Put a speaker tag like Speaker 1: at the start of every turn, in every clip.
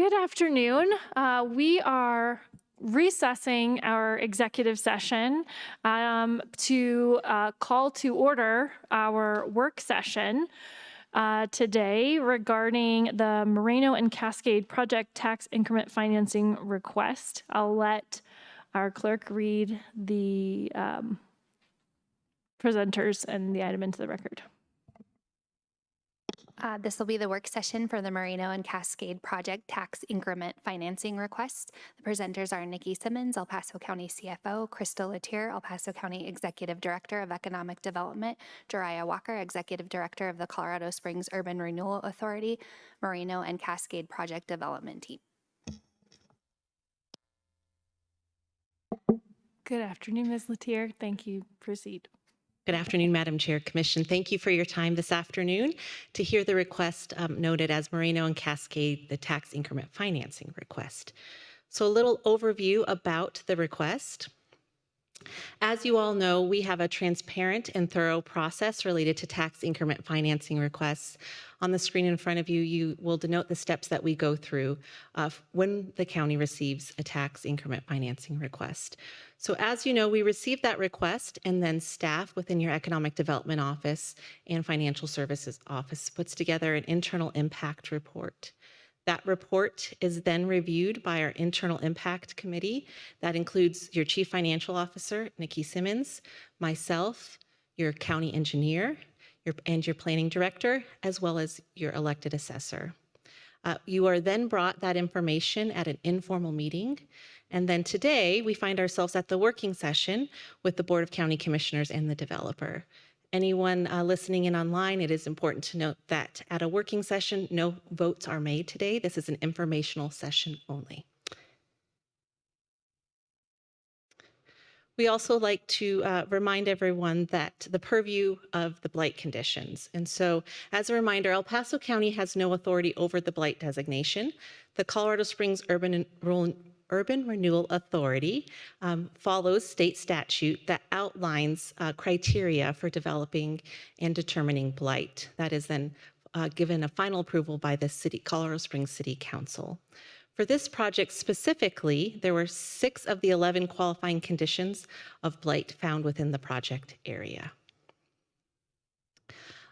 Speaker 1: Good afternoon. We are recessing our executive session to call to order our work session today regarding the Moreno and Cascade project tax increment financing request. I'll let our clerk read the presenters and the item into the record.
Speaker 2: This will be the work session for the Moreno and Cascade Project Tax Increment Financing Request. The presenters are Nikki Simmons, El Paso County CFO, Crystal Latier, El Paso County Executive Director of Economic Development, Jariah Walker, Executive Director of the Colorado Springs Urban Renewal Authority, Moreno and Cascade Project Development Team.
Speaker 1: Good afternoon, Ms. Latier. Thank you. Proceed.
Speaker 3: Good afternoon, Madam Chair, Commission. Thank you for your time this afternoon to hear the request noted as Moreno and Cascade, the tax increment financing request. So a little overview about the request. As you all know, we have a transparent and thorough process related to tax increment financing requests. On the screen in front of you, you will denote the steps that we go through when the county receives a tax increment financing request. So as you know, we receive that request, and then staff within your Economic Development Office and Financial Services Office puts together an internal impact report. That report is then reviewed by our Internal Impact Committee. That includes your Chief Financial Officer, Nikki Simmons, myself, your county engineer, and your planning director, as well as your elected assessor. You are then brought that information at an informal meeting. And then today, we find ourselves at the working session with the Board of County Commissioners and the developer. Anyone listening in online, it is important to note that at a working session, no votes are made today. This is an informational session only. We also like to remind everyone that the purview of the blight conditions. And so as a reminder, El Paso County has no authority over the blight designation. The Colorado Springs Urban Renewal Authority follows state statute that outlines criteria for developing and determining blight. That is then given a final approval by the Colorado Springs City Council. For this project specifically, there were 6 of the 11 qualifying conditions of blight found within the project area.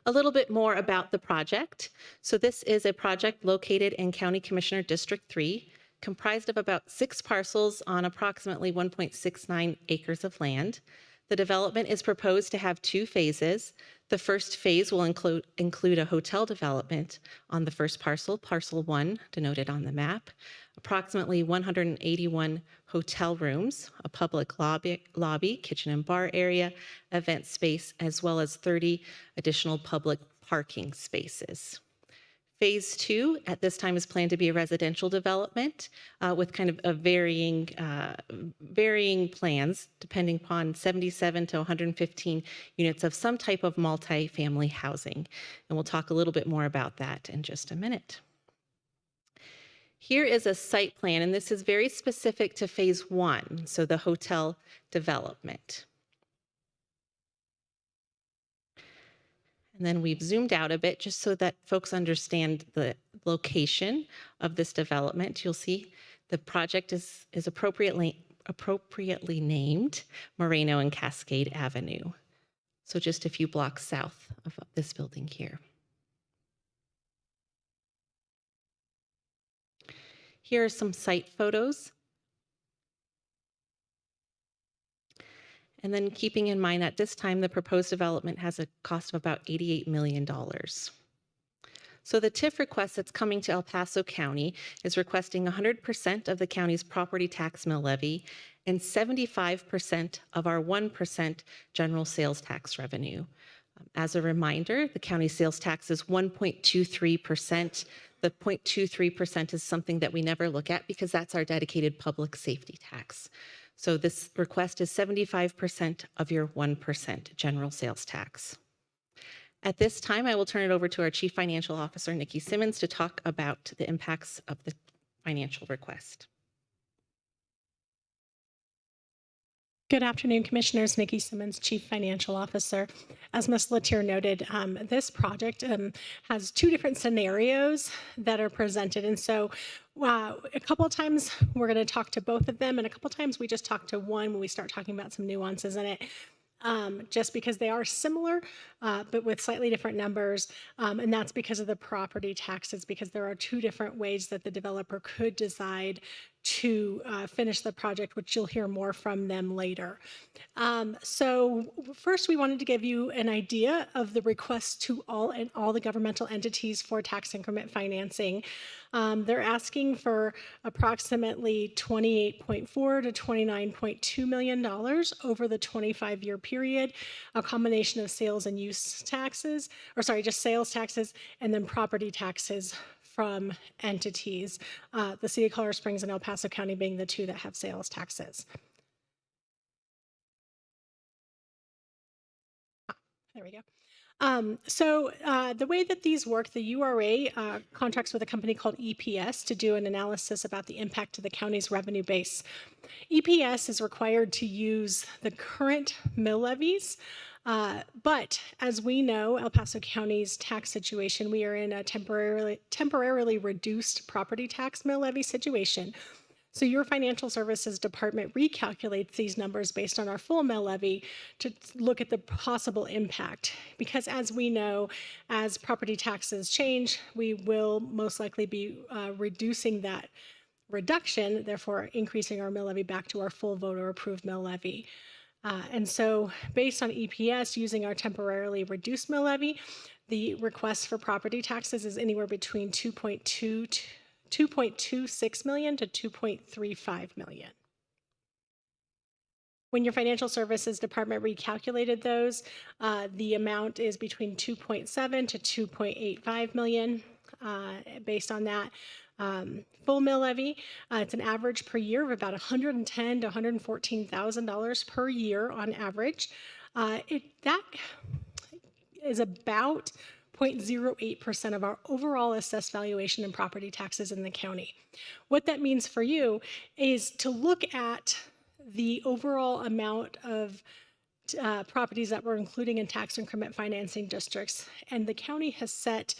Speaker 3: A little bit more about the project. So this is a project located in County Commissioner District 3, comprised of about 6 parcels on approximately 1.69 acres of land. The development is proposed to have 2 phases. The first phase will include a hotel development on the first parcel, parcel 1, denoted on the map, approximately 181 hotel rooms, a public lobby, kitchen and bar area, event space, as well as 30 additional public parking spaces. Phase 2 at this time is planned to be a residential development with kind of a varying plans depending upon 77 to 115 units of some type of multi-family housing. And we'll talk a little bit more about that in just a minute. Here is a site plan, and this is very specific to phase 1, so the hotel development. And then we've zoomed out a bit just so that folks understand the location of this development. You'll see the project is appropriately named Moreno and Cascade Avenue. So just a few blocks south of this building here. Here are some site photos. And then keeping in mind at this time, the proposed development has a cost of about $88 million. So the TIF request that's coming to El Paso County is requesting 100% of the county's property tax mill levy and 75% of our 1% general sales tax revenue. As a reminder, the county sales tax is 1.23%. The 0.23% is something that we never look at because that's our dedicated public safety tax. So this request is 75% of your 1% general sales tax. At this time, I will turn it over to our Chief Financial Officer, Nikki Simmons, to talk about the impacts of the financial request.
Speaker 4: Good afternoon, Commissioners. Nikki Simmons, Chief Financial Officer. As Ms. Latier noted, this project has two different scenarios that are presented. And so a couple of times we're going to talk to both of them, and a couple of times we just talk to one when we start talking about some nuances in it. Just because they are similar, but with slightly different numbers. And that's because of the property taxes, because there are two different ways that the developer could decide to finish the project, which you'll hear more from them later. So first, we wanted to give you an idea of the requests to all the governmental entities for tax increment financing. They're asking for approximately $28.4 to $29.2 million over the 25-year period, a combination of sales and use taxes, just sales taxes, and then property taxes from entities, the City of Colorado Springs and El Paso County being the two that have sales taxes. There we go. The way that these work, the URA contracts with a company called EPS to do an analysis about the impact to the county's revenue base. EPS is required to use the current mill levies, but as we know, El Paso County's tax situation, we are in a temporarily reduced property tax mill levy situation. So your financial services department recalculates these numbers based on our full mill levy to look at the possible impact. Because as we know, as property taxes change, we will most likely be reducing that reduction, therefore increasing our mill levy back to our full voter approved mill levy. And so based on EPS using our temporarily reduced mill levy, the request for property taxes is anywhere between 2.26 million to 2.35 million. When your financial services department recalculated those, the amount is between 2.7 to 2.85 million. Based on that full mill levy, it's an average per year of about $110,000 to $114,000 per year on average. That is about 0.08% of our overall assessed valuation and property taxes in the county. What that means for you is to look at the overall amount of properties that we're including in tax increment financing districts, and the county has set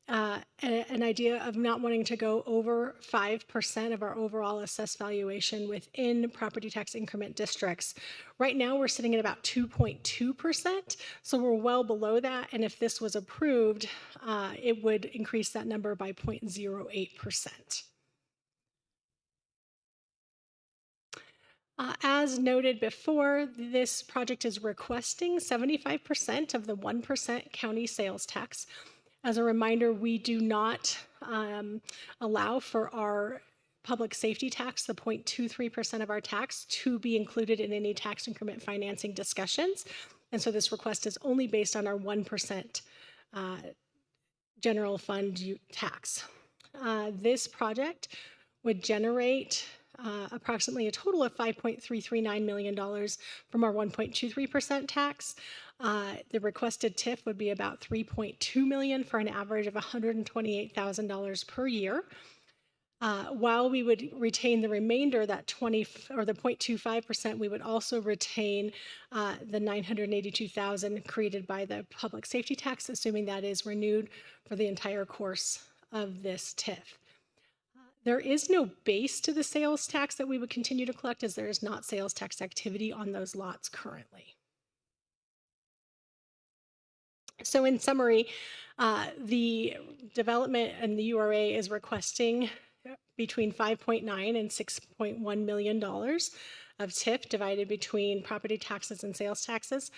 Speaker 4: an idea of not wanting to go over 5% of our overall assessed valuation within property tax increment districts. Right now, we're sitting at about 2.2%, so we're well below that, and if this was approved, it would increase that number by 0.08%. As noted before, this project is requesting 75% of the 1% county sales tax. As a reminder, we do not allow for our public safety tax, the 0.23% of our tax, to be included in any tax increment financing discussions. And so this request is only based on our 1% general fund tax. This project would generate approximately a total of $5.339 million from our 1.23% tax. The requested TIF would be about $3.2 million for an average of $128,000 per year. While we would retain the remainder, that the 0.25%, we would also retain the $982,000 created by the public safety tax, assuming that is renewed for the entire course of this TIF. There is no base to the sales tax that we would continue to collect, as there is not sales tax activity on those lots currently. So in summary, the development and the URA is requesting between $5.9 and $6.1 million of TIF divided between property taxes and sales taxes.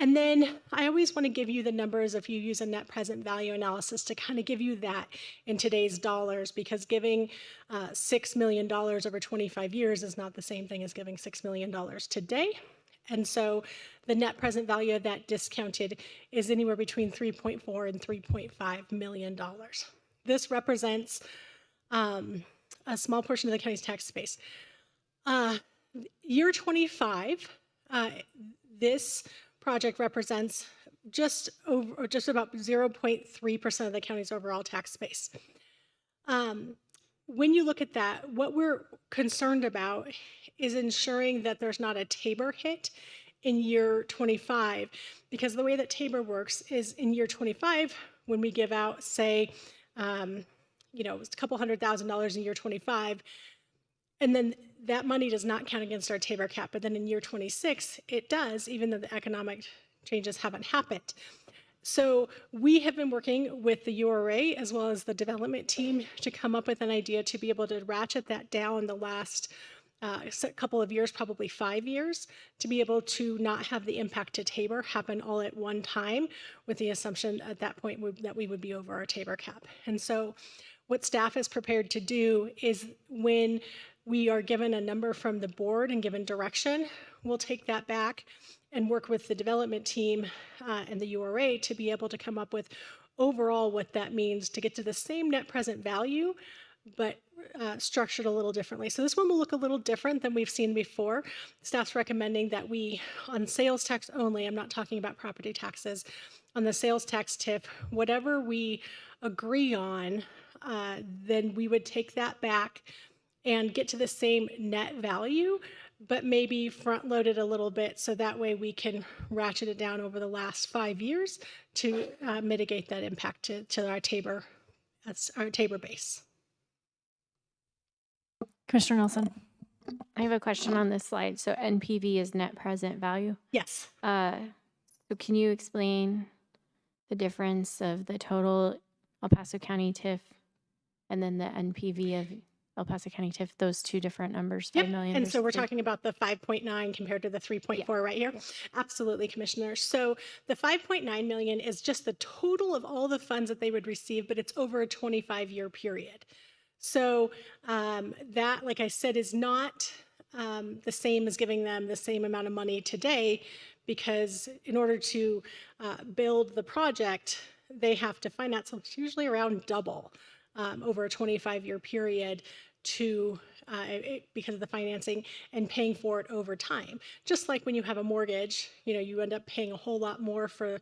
Speaker 4: And then I always want to give you the numbers if you use a net present value analysis to kind of give you that in today's dollars, because giving $6 million over 25 years is not the same thing as giving $6 million today. And so the net present value of that discounted is anywhere between $3.4 and $3.5 million. This represents a small portion of the county's tax base. Year 25, this project represents just about 0.3% of the county's overall tax base. When you look at that, what we're concerned about is ensuring that there's not a Tabor hit in year 25, because the way that Tabor works is in year 25, when we give out, say, it's a couple $100,000 in year 25, and then that money does not count against our Tabor cap, but then in year 26, it does, even though the economic changes haven't happened. So we have been working with the URA as well as the development team to come up with an idea to be able to ratchet that down the last couple of years, probably 5 years, to be able to not have the impact to Tabor happen all at one time, with the assumption at that point that we would be over our Tabor cap. And so what staff is prepared to do is, when we are given a number from the board and given direction, we'll take that back and work with the development team and the URA to be able to come up with overall what that means to get to the same net present value, but structured a little differently. So this one will look a little different than we've seen before. Staff's recommending that we, on sales tax only, I'm not talking about property taxes, on the sales tax TIF, whatever we agree on, then we would take that back and get to the same net value, but maybe front load it a little bit, so that way we can ratchet it down over the last 5 years to mitigate that impact to our Tabor base.
Speaker 1: Commissioner Nelson.
Speaker 5: I have a question on this slide. So NPV is net present value.
Speaker 4: Yes.
Speaker 5: So can you explain the difference of the total El Paso County TIF and then the NPV of El Paso County TIF, those two different numbers, 5 million?
Speaker 4: And so we're
Speaker 5: versus three-
Speaker 4: talking about the 5.9 compared to the 3.4 right here. Absolutely, Commissioner. So the 5.9 million is just the total of all the funds that they would receive, but it's over a 25-year period. So that, like I said, is not the same as giving them the same amount of money today, because in order to build the project, they have to finance, so it's usually around double over a 25-year period because of the financing and paying for it over time. Just like when you have a mortgage, you end up paying a whole lot more for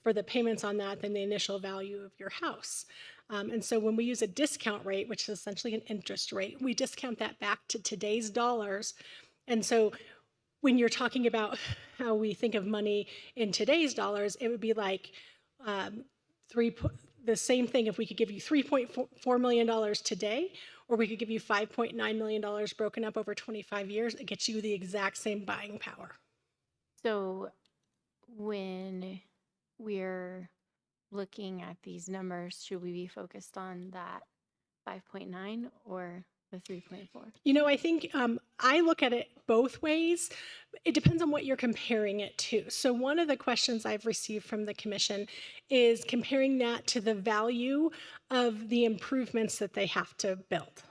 Speaker 4: the payments on that than the initial value of your house. And so when we use a discount rate, which is essentially an interest rate, we discount that back to today's dollars. And so when you're talking about how we think of money in today's dollars, it would be like the same thing if we could give you $3.4 million today, or we could give you $5.9 million broken up over 25 years. It gets you the exact same buying power.
Speaker 5: So when we're looking at these numbers, should we be focused on that 5.9 or the 3.4?
Speaker 4: I think I look at it both ways. It depends on what you're comparing it to. So one of the questions I've received from the commission is comparing that to the value of the improvements that they have to build.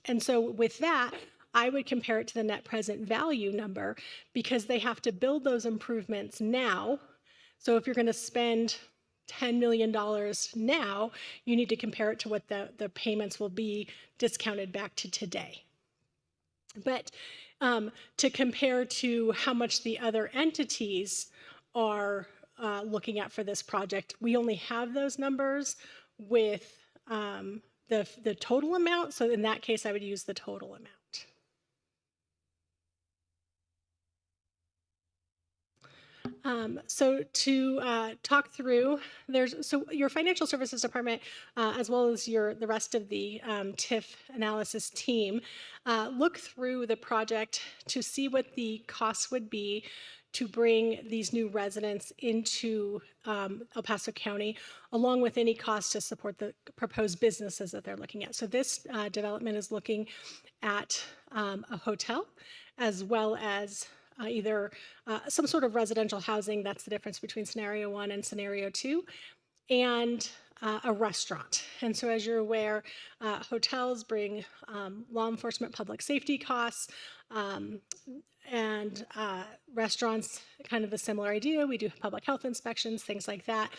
Speaker 4: And so with that, I would compare it to the net present value number, because they have to build those improvements now. So if you're going to spend $10 million now, you need to compare it to what the payments will be discounted back to today. But to compare to how much the other entities are looking at for this project, we only have those numbers with the total amount. So in that case, I would use the total amount. So to talk through, so your financial services department, as well as the rest of the TIF analysis team, look through the project to see what the costs would be to bring these new residents into El Paso County, along with any cost to support the proposed businesses that they're looking at. So this development is looking at a hotel, as well as either some sort of residential housing. That's the difference between scenario 1 and scenario 2, and a restaurant. And so, as you're aware, hotels bring law enforcement, public safety costs, and restaurants, kind of a similar idea. We do public health inspections, things like that.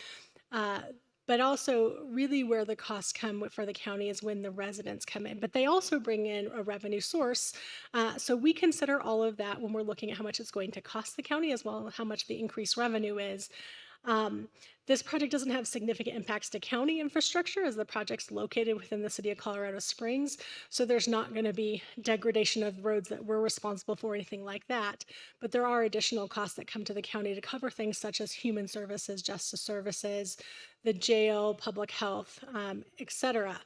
Speaker 4: But also, really where the costs come for the county is when the residents come in. But they also bring in a revenue source. So we consider all of that when we're looking at how much it's going to cost the county, as well as how much the increased revenue is. This project doesn't have significant impacts to county infrastructure as the project's located within the city of Colorado Springs. So there's not going to be degradation of roads that we're responsible for, anything like that. But there are additional costs that come to the county to cover things such as human services, justice services, the jail, public health, et cetera.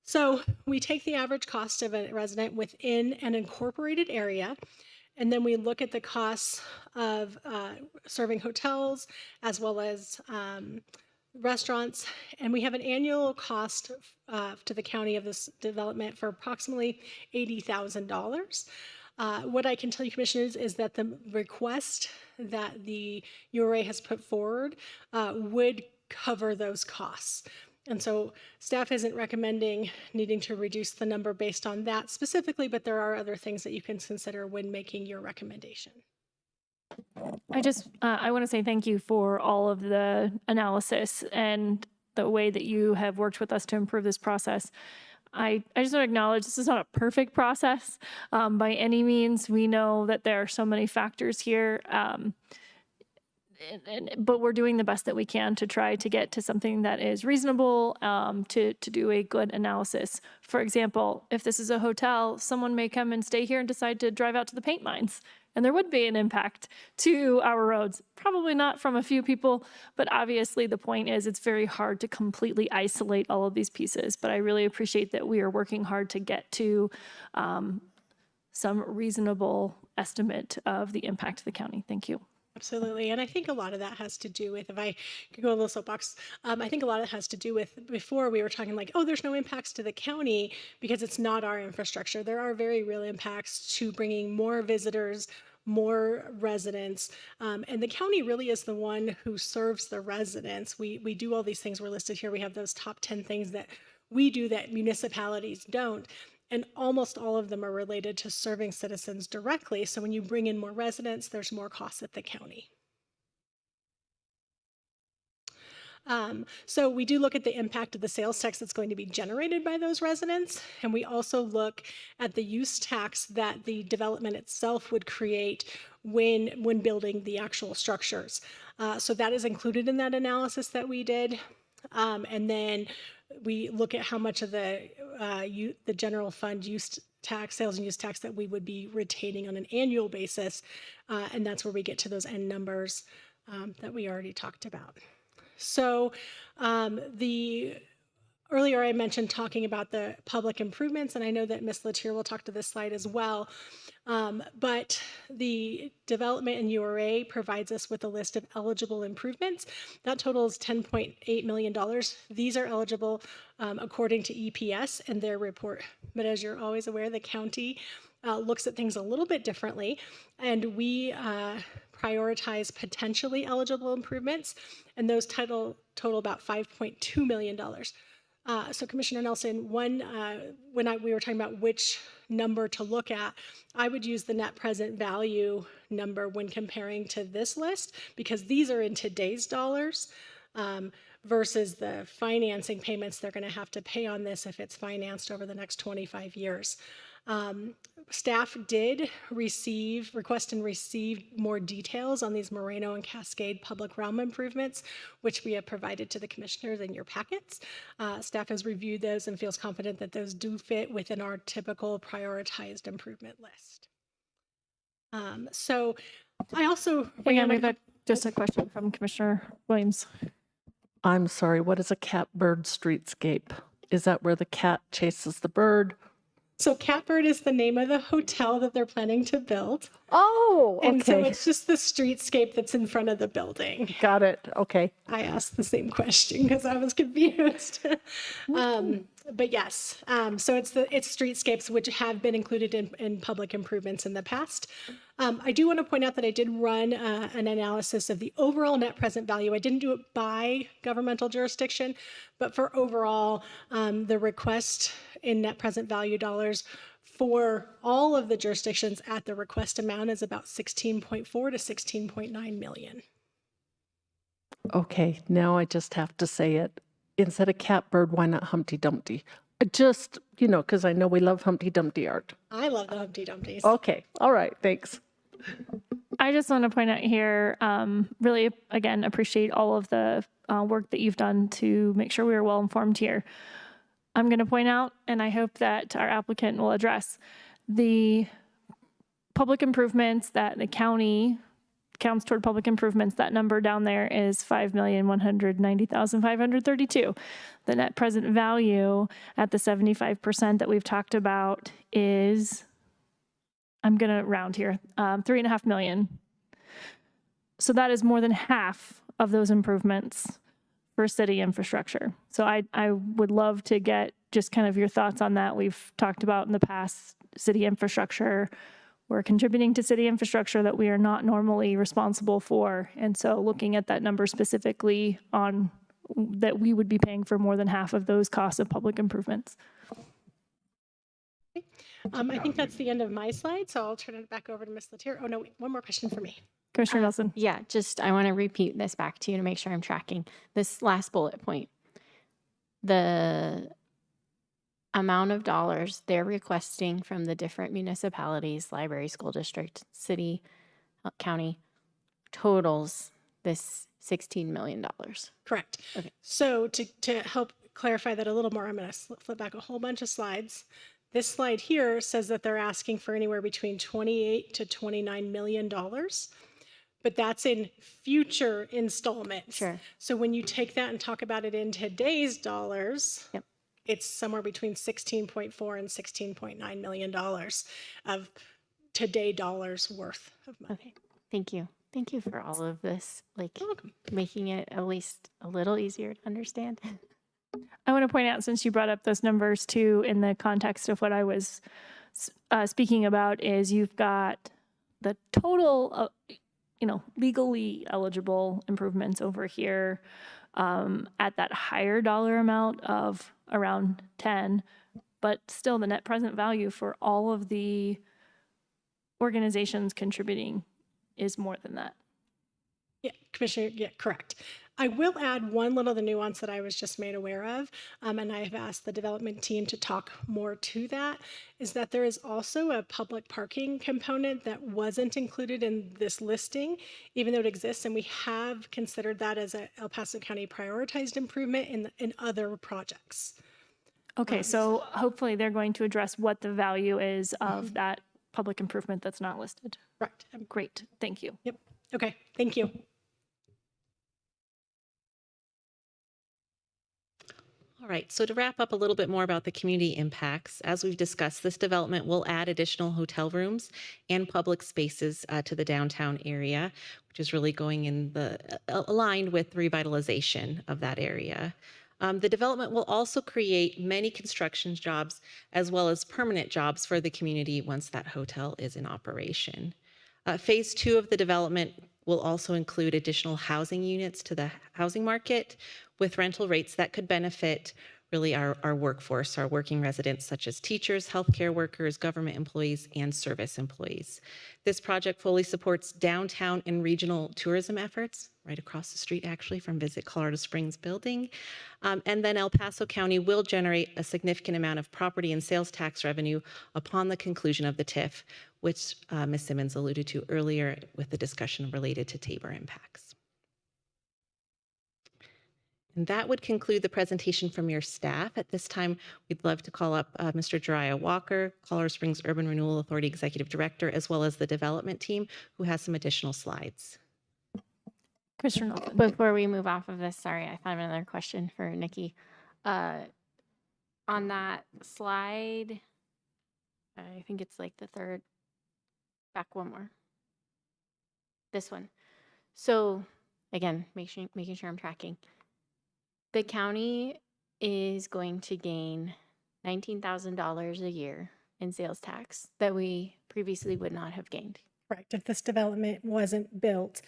Speaker 4: So we take the average cost of a resident within an incorporated area, and then we look at the costs of serving hotels as well as restaurants. And we have an annual cost to the county of this development for approximately $80,000. What I can tell you, commissioners, is that the request that the URA has put forward would cover those costs. And so staff isn't recommending needing to reduce the number based on that specifically, but there are other things that you can consider when making your recommendation.
Speaker 1: I want to say thank you for all of the analysis and the way that you have worked with us to improve this process. I just want to acknowledge this is not a perfect process by any means. We know that there are so many factors here. But we're doing the best that we can to try to get to something that is reasonable, to do a good analysis. For example, if this is a hotel, someone may come and stay here and decide to drive out to the paint mines, and there would be an impact to our roads. Probably not from a few people, but obviously the point is it's very hard to completely isolate all of these pieces. But I really appreciate that we are working hard to get to some reasonable estimate of the impact to the county. Thank you.
Speaker 4: Absolutely. And I think a lot of that has to do with, if I could go a little soapbox, I think a lot of it has to do with, before we were talking like, oh, there's no impacts to the county because it's not our infrastructure. There are very real impacts to bringing more visitors, more residents. And the county really is the one who serves the residents. We do all these things we're listed here. We have those top 10 things that we do that municipalities don't. And almost all of them are related to serving citizens directly. So when you bring in more residents, there's more costs at the county. So we do look at the impact of the sales tax that's going to be generated by those residents. And we also look at the use tax that the development itself would create when building the actual structures. So that is included in that analysis that we did. And then we look at how much of the general fund use tax, sales and use tax that we would be retaining on an annual basis. And that's where we get to those end numbers that we already talked about. So earlier I mentioned talking about the public improvements, and I know that Ms. Latier will talk to this slide as well. But the development in URA provides us with a list of eligible improvements. That totals $10.8 million. These are eligible according to EPS and their report. But as you're always aware, the county looks at things a little bit differently, and we prioritize potentially eligible improvements, and those total about $5.2 million. So Commissioner Nelson, when we were talking about which number to look at, I would use the net present value number when comparing to this list, because these are in today's dollars versus the financing payments they're going to have to pay on this if it's financed over the next 25 years. Staff did request and receive more details on these Moreno and Cascade public realm improvements, which we have provided to the commissioners in your packets. Staff has reviewed those and feels confident that those do fit within our typical prioritized improvement list. So I also...
Speaker 1: Hang on, we've got just a question from Commissioner Williams.
Speaker 6: I'm sorry, what is a catbird streetscape? Is that where the cat chases the bird?
Speaker 4: So Catbird is the name of the hotel that they're planning to build.
Speaker 6: Oh, okay.
Speaker 4: And so it's just the streetscape that's in front of the building.
Speaker 6: Got it. Okay.
Speaker 4: I asked the same question because I was confused. But yes, so it's streetscapes which have been included in public improvements in the past. I do want to point out that I did run an analysis of the overall net present value. I didn't do it by governmental jurisdiction, but for overall, the request in net present value dollars for all of the jurisdictions at the request amount is about 16.4 to 16.9 million.
Speaker 6: Okay, now I just have to say it. Instead of catbird, why not Humpty Dumpty? Just, because I know we love Humpty Dumpty art.
Speaker 4: I love the Humpty Dumpies.
Speaker 6: Okay, all right, thanks.
Speaker 1: I just want to point out here, really, again, appreciate all of the work that you've done to make sure we are well informed here. I'm going to point out, and I hope that our applicant will address, the public improvements that the county counts toward public improvements. That number down there is $5,190,532. The net present value at the 75% that we've talked about is, I'm going to round here, 3.5 million. So that is more than half of those improvements for city infrastructure. So I would love to get just kind of your thoughts on that. We've talked about in the past city infrastructure. We're contributing to city infrastructure that we are not normally responsible for. And so looking at that number specifically on that we would be paying for more than half of those costs of public improvements.
Speaker 4: I think that's the end of my slide, so I'll turn it back over to Ms. Latier. Oh, no, wait, one more question for me.
Speaker 1: Commissioner Nelson.
Speaker 5: Yeah, just I want to repeat this back to you to make sure I'm tracking. This last bullet point. The amount of dollars they're requesting from the different municipalities, library, school district, city, county, totals this $16 million.
Speaker 4: Correct.
Speaker 5: Okay.
Speaker 4: So to help clarify that a little more, I'm going to flip back a whole bunch of slides. This slide here says that they're asking for anywhere between $28 to $29 million, but that's in future installments.
Speaker 5: Sure.
Speaker 4: So when you take that and talk about it in today's dollars,
Speaker 5: Yep.
Speaker 4: it's somewhere between $16.4 and $16.9 million of today dollars worth of money.
Speaker 5: Okay. Thank you. Thank you for all of this, like
Speaker 4: You're welcome.
Speaker 5: making it at least a little easier to understand.
Speaker 1: I want to point out, since you brought up those numbers too, in the context of what I was speaking about, is you've got the total, legally eligible improvements over here at that higher dollar amount of around 10, but still the net present value for all of the organizations contributing is more than that.
Speaker 4: Yeah, Commissioner, yeah, correct. I will add one little nuance that I was just made aware of, and I have asked the development team to talk more to that, is that there is also a public parking component that wasn't included in this listing, even though it exists, and we have considered that as a El Paso County prioritized improvement in other projects.
Speaker 1: Okay, so hopefully they're going to address what the value is of that public improvement that's not listed.
Speaker 4: Correct.
Speaker 1: Great, thank you.
Speaker 4: Yep. Okay, thank you.
Speaker 3: All right, so to wrap up a little bit more about the community impacts, as we've discussed, this development will add additional hotel rooms and public spaces to the downtown area, which is really going in the aligned with revitalization of that area. The development will also create many construction jobs as well as permanent jobs for the community once that hotel is in operation. Phase 2 of the development will also include additional housing units to the housing market with rental rates that could benefit really our workforce, our working residents such as teachers, healthcare workers, government employees, and service employees. This project fully supports downtown and regional tourism efforts right across the street actually from Visit Colorado Springs building. And then El Paso County will generate a significant amount of property and sales tax revenue upon the conclusion of the TIF, which Ms. Simmons alluded to earlier with the discussion related to Tabor impacts. And that would conclude the presentation from your staff. At this time, we'd love to call up Mr. Jariah Walker, Colorado Springs Urban Renewal Authority Executive Director, as well as the development team, who has some additional slides.
Speaker 1: Commissioner Nelson.
Speaker 5: Before we move off of this, sorry, I have another question for Nikki. On that slide, I think it's like the third, back one more. This one. So again, making sure I'm tracking. The county is going to gain $19,000 a year in sales tax that we previously would not have gained.
Speaker 4: Correct. If this development wasn't built,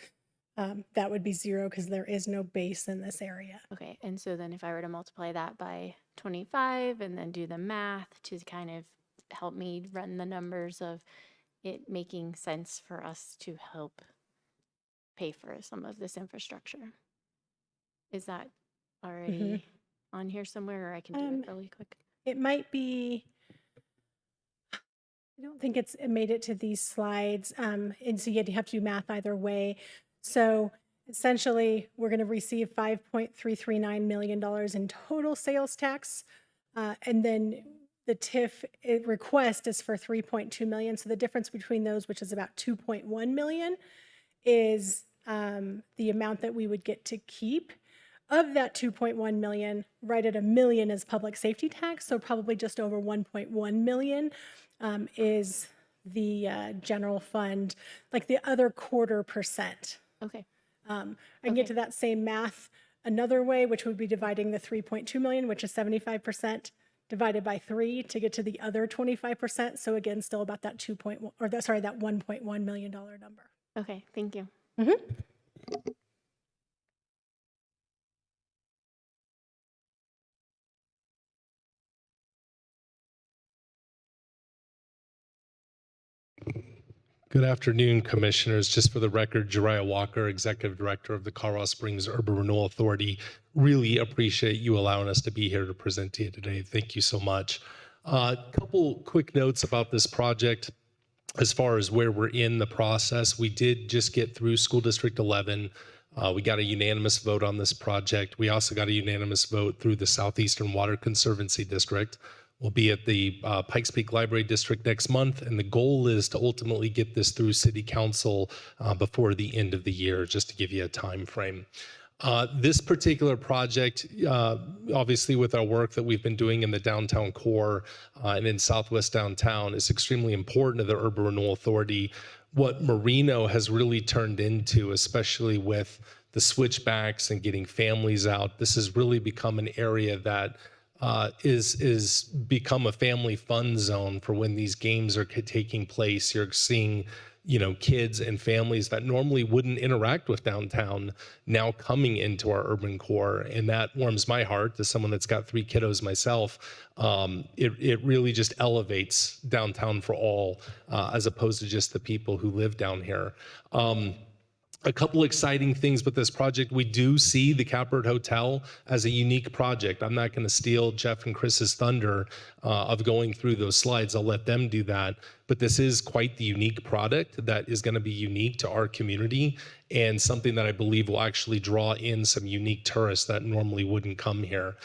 Speaker 4: that would be zero because there is no base in this area.
Speaker 5: Okay, and so then if I were to multiply that by 25 and then do the math to kind of help me run the numbers of it making sense for us to help pay for some of this infrastructure. Is that already on here somewhere, or I can do it really quick?
Speaker 4: It might be, I don't think it made it to these slides. And so you'd have to do math either way. So essentially, we're going to receive $5.339 million in total sales tax. And then the TIF request is for 3.2 million. So the difference between those, which is about 2.1 million, is the amount that we would get to keep. Of that 2.1 million, right at $1 million is public safety tax. So probably just over 1.1 million is the general fund, like the other 0.25%.
Speaker 5: Okay.
Speaker 4: I can get to that same math another way, which would be dividing the 3.2 million, which is 75%, divided by 3 to get to the other 25%. So again, still about that that $1.1 million number.
Speaker 5: Okay. Thank you.
Speaker 7: Good afternoon, Commissioners. Just for the record, Jariah Walker, Executive Director of the Colorado Springs Urban Renewal Authority. Really appreciate you allowing us to be here to present to you today. Thank you so much. A couple quick notes about this project. As far as where we're in the process, we did just get through School District 11. We got a unanimous vote on this project. We also got a unanimous vote through the Southeastern Water Conservancy District. We'll be at the Pikes Peak Library District next month, and the goal is to ultimately get this through City Council before the end of the year, just to give you a time frame. This particular project, obviously with our work that we've been doing in the downtown core and in Southwest downtown, is extremely important to the Urban Renewal Authority. What Merino has really turned into, especially with the switchbacks and getting families out, this has really become an area that is become a family fun zone for when these games are taking place. You're seeing, kids and families that normally wouldn't interact with downtown now coming into our urban core, and that warms my heart as someone that's got 3 kiddos myself. It really just elevates downtown for all, as opposed to just the people who live down here. A couple exciting things with this project. We do see the Catbird Hotel as a unique project. I'm not going to steal Jeff and Chris's thunder of going through those slides. I'll let them do that. But this is quite the unique product that is going to be unique to our community and something that I believe will actually draw in some unique tourists that normally wouldn't come here.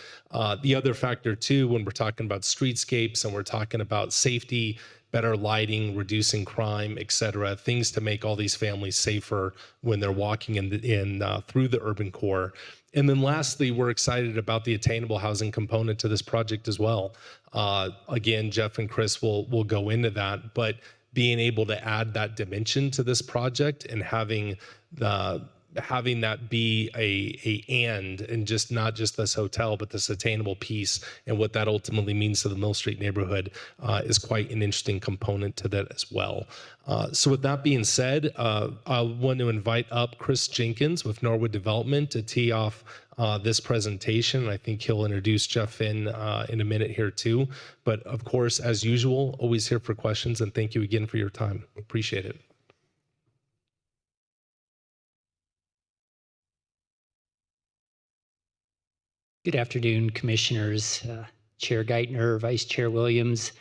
Speaker 7: The other factor too, when we're talking about streetscapes and we're talking about safety, better lighting, reducing crime, et cetera, things to make all these families safer when they're walking through the urban core. And then lastly, we're excited about the attainable housing component to this project as well. Again, Jeff and Chris will go into that, but being able to add that dimension to this project and having that be and just not just this hotel, but this attainable piece and what that ultimately means to the Mill Street neighborhood is quite an interesting component to that as well. So with that being said, I want to invite up Chris Jenkins with Norwood Development to tee off this presentation. I think he'll introduce Jeff in a minute here too. But of course, as usual, always here for questions, and thank you again for your time. Appreciate it.
Speaker 8: Good afternoon, Commissioners, Chair Geithner, Vice Chair Williams,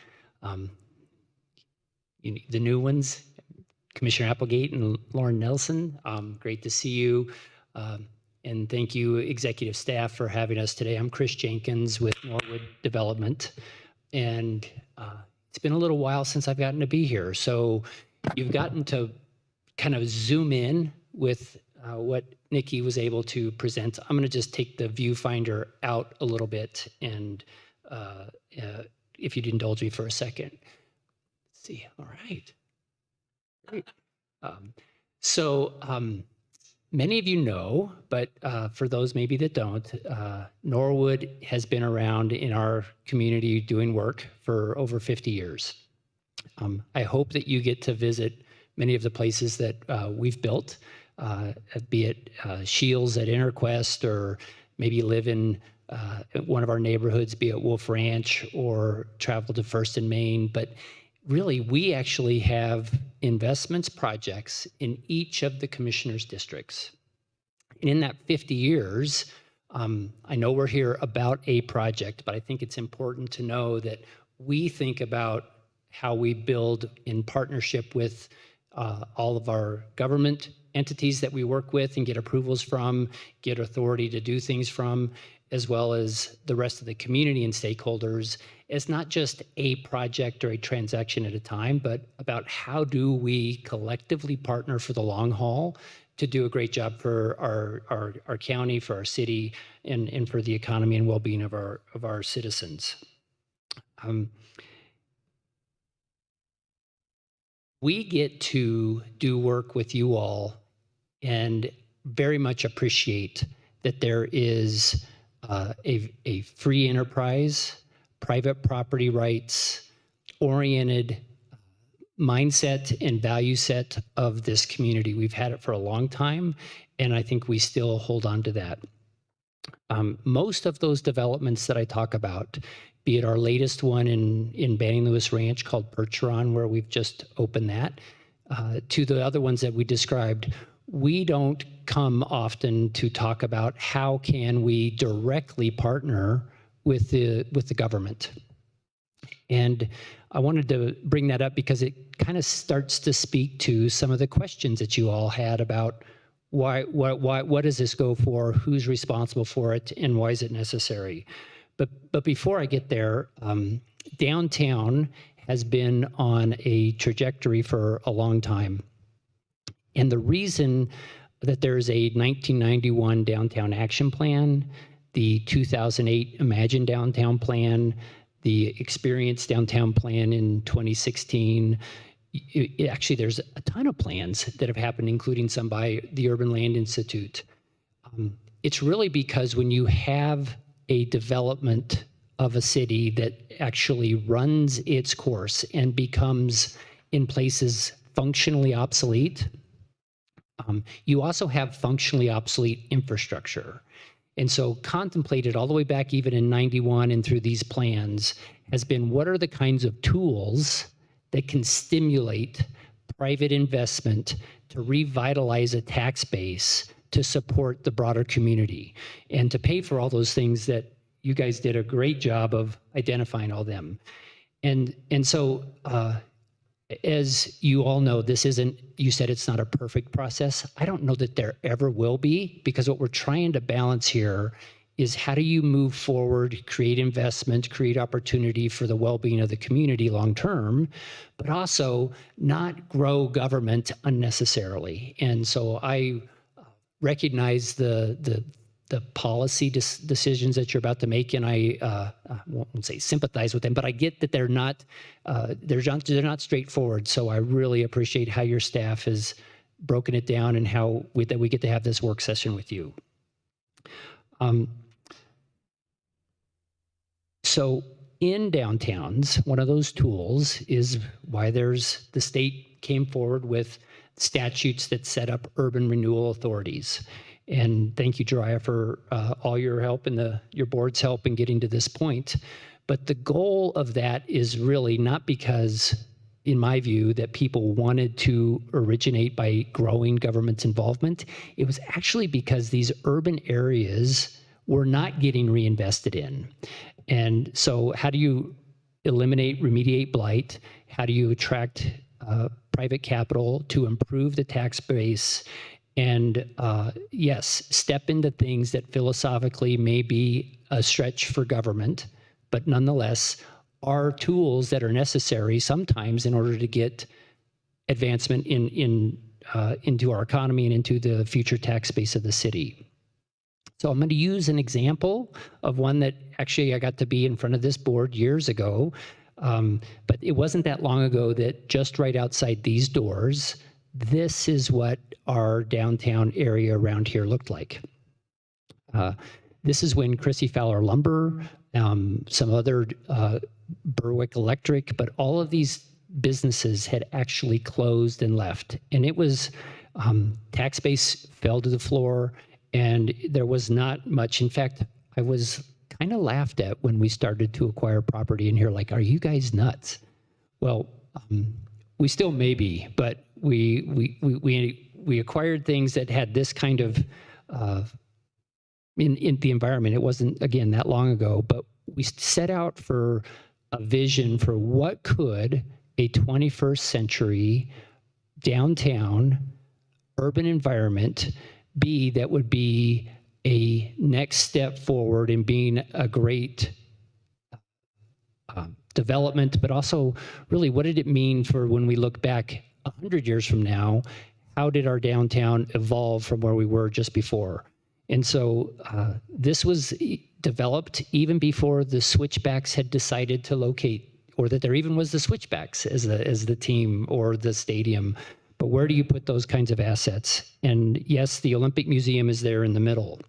Speaker 8: the new ones, Commissioner Applegate and Lauren Nelson. Great to see you. And thank you, executive staff, for having us today. I'm Chris Jenkins with Norwood Development. And it's been a little while since I've gotten to be here. So you've gotten to kind of zoom in with what Nikki was able to present. I'm going to just take the viewfinder out a little bit, and if you'd indulge me for a second. Let's see. All right. Great. Many of you know, but for those maybe that don't, Norwood has been around in our community doing work for over 50 years. I hope that you get to visit many of the places that we've built. Be it Shields at Interquest, or maybe live in one of our neighborhoods, be it Wolf Ranch, or travel to First and Main. But really, we actually have investments projects in each of the commissioners' districts. And in that 50 years, I know we're here about a project, but I think it's important to know that we think about how we build in partnership with all of our government entities that we work with and get approvals from, get authority to do things from, as well as the rest of the community and stakeholders. It's not just a project or a transaction at a time, but about how do we collectively partner for the long haul to do a great job for our county, for our city, and for the economy and well-being of our citizens. We get to do work with you all and very much appreciate that there is a free enterprise, private property rights oriented mindset and value set of this community. We've had it for a long time, and I think we still hold on to that. Most of those developments that I talk about, be it our latest one in Banning Lewis Ranch called Percheron, where we've just opened that, to the other ones that we described, we don't come often to talk about how can we directly partner with the government. And I wanted to bring that up because it kind of starts to speak to some of the questions that you all had about what does this go for, who's responsible for it, and why is it necessary? But before I get there, downtown has been on a trajectory for a long time. And the reason that there's a 1991 Downtown Action Plan, the 2008 Imagine Downtown Plan, the Experience Downtown Plan in 2016, actually there's a ton of plans that have happened, including some by the Urban Land Institute. It's really because when you have a development of a city that actually runs its course and becomes in places functionally obsolete, you also have functionally obsolete infrastructure. And so contemplated all the way back even in 91 and through these plans has been what are the kinds of tools that can stimulate private investment to revitalize a tax base to support the broader community and to pay for all those things that you guys did a great job of identifying all them. And so as you all know, this isn't, you said it's not a perfect process. I don't know that there ever will be, because what we're trying to balance here is how do you move forward, create investment, create opportunity for the well-being of the community long-term, but also not grow government unnecessarily. And so I recognize the policy decisions that you're about to make, and I won't say sympathize with them, but I get that they're not straightforward. So I really appreciate how your staff has broken it down and how that we get to have this work session with you. So in downtowns, one of those tools is why there's the state came forward with statutes that set up urban renewal authorities. And thank you, Jariah, for all your help and your board's help in getting to this point. But the goal of that is really not because, in my view, that people wanted to originate by growing government's involvement. It was actually because these urban areas were not getting reinvested in. And so how do you remediate blight? How do you attract private capital to improve the tax base? And yes, step into things that philosophically may be a stretch for government, but nonetheless are tools that are necessary sometimes in order to get advancement into our economy and into the future tax base of the city. So I'm going to use an example of one that actually I got to be in front of this board years ago, but it wasn't that long ago that just right outside these doors, this is what our downtown area around here looked like. This is when Chrissy Fowler Lumber, some other Berwick Electric, but all of these businesses had actually closed and left. And it was, tax base fell to the floor and there was not much. In fact, I was kind of laughed at when we started to acquire property in here, like, are you guys nuts? Well, we still may be, but we acquired things that had this kind of in the environment. It wasn't, again, that long ago, but we set out for a vision for what could a 21st century downtown urban environment be that would be a next step forward in being a great development, but also really what did it mean for when we look back 100 years from now, how did our downtown evolve from where we were just before? And so this was developed even before the Switchbacks had decided to locate, or that there even was the Switchbacks as the team or the stadium. But where do you put those kinds of assets? And yes, the Olympic Museum is there in the middle.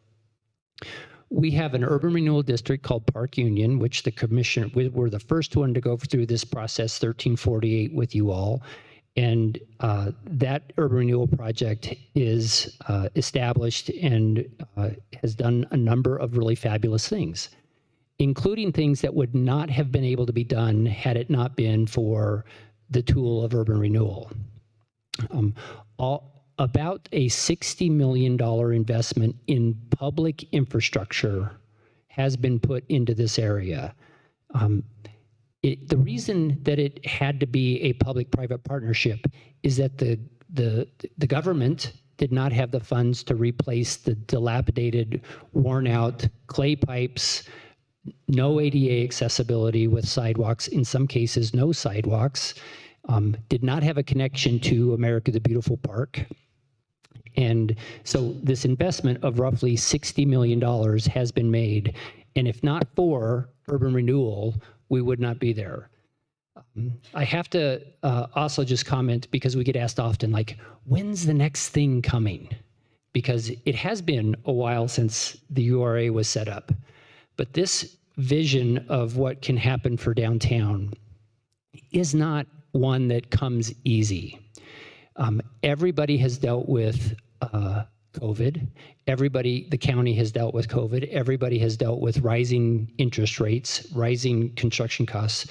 Speaker 8: We have an urban renewal district called Park Union, which the commission, we were the first one to go through this process, 1348 with you all. And that urban renewal project is established and has done a number of really fabulous things, including things that would not have been able to be done had it not been for the tool of urban renewal. About a $60 million investment in public infrastructure has been put into this area. The reason that it had to be a public-private partnership is that the government did not have the funds to replace the dilapidated, worn-out clay pipes, no ADA accessibility with sidewalks, in some cases no sidewalks, did not have a connection to America the Beautiful Park. And so this investment of roughly $60 million has been made. And if not for urban renewal, we would not be there. I have to also just comment, because we get asked often, like, when's the next thing coming? Because it has been a while since the URA was set up. But this vision of what can happen for downtown is not one that comes easy. Everybody has dealt with COVID. The county has dealt with COVID. Everybody has dealt with rising interest rates, rising construction costs.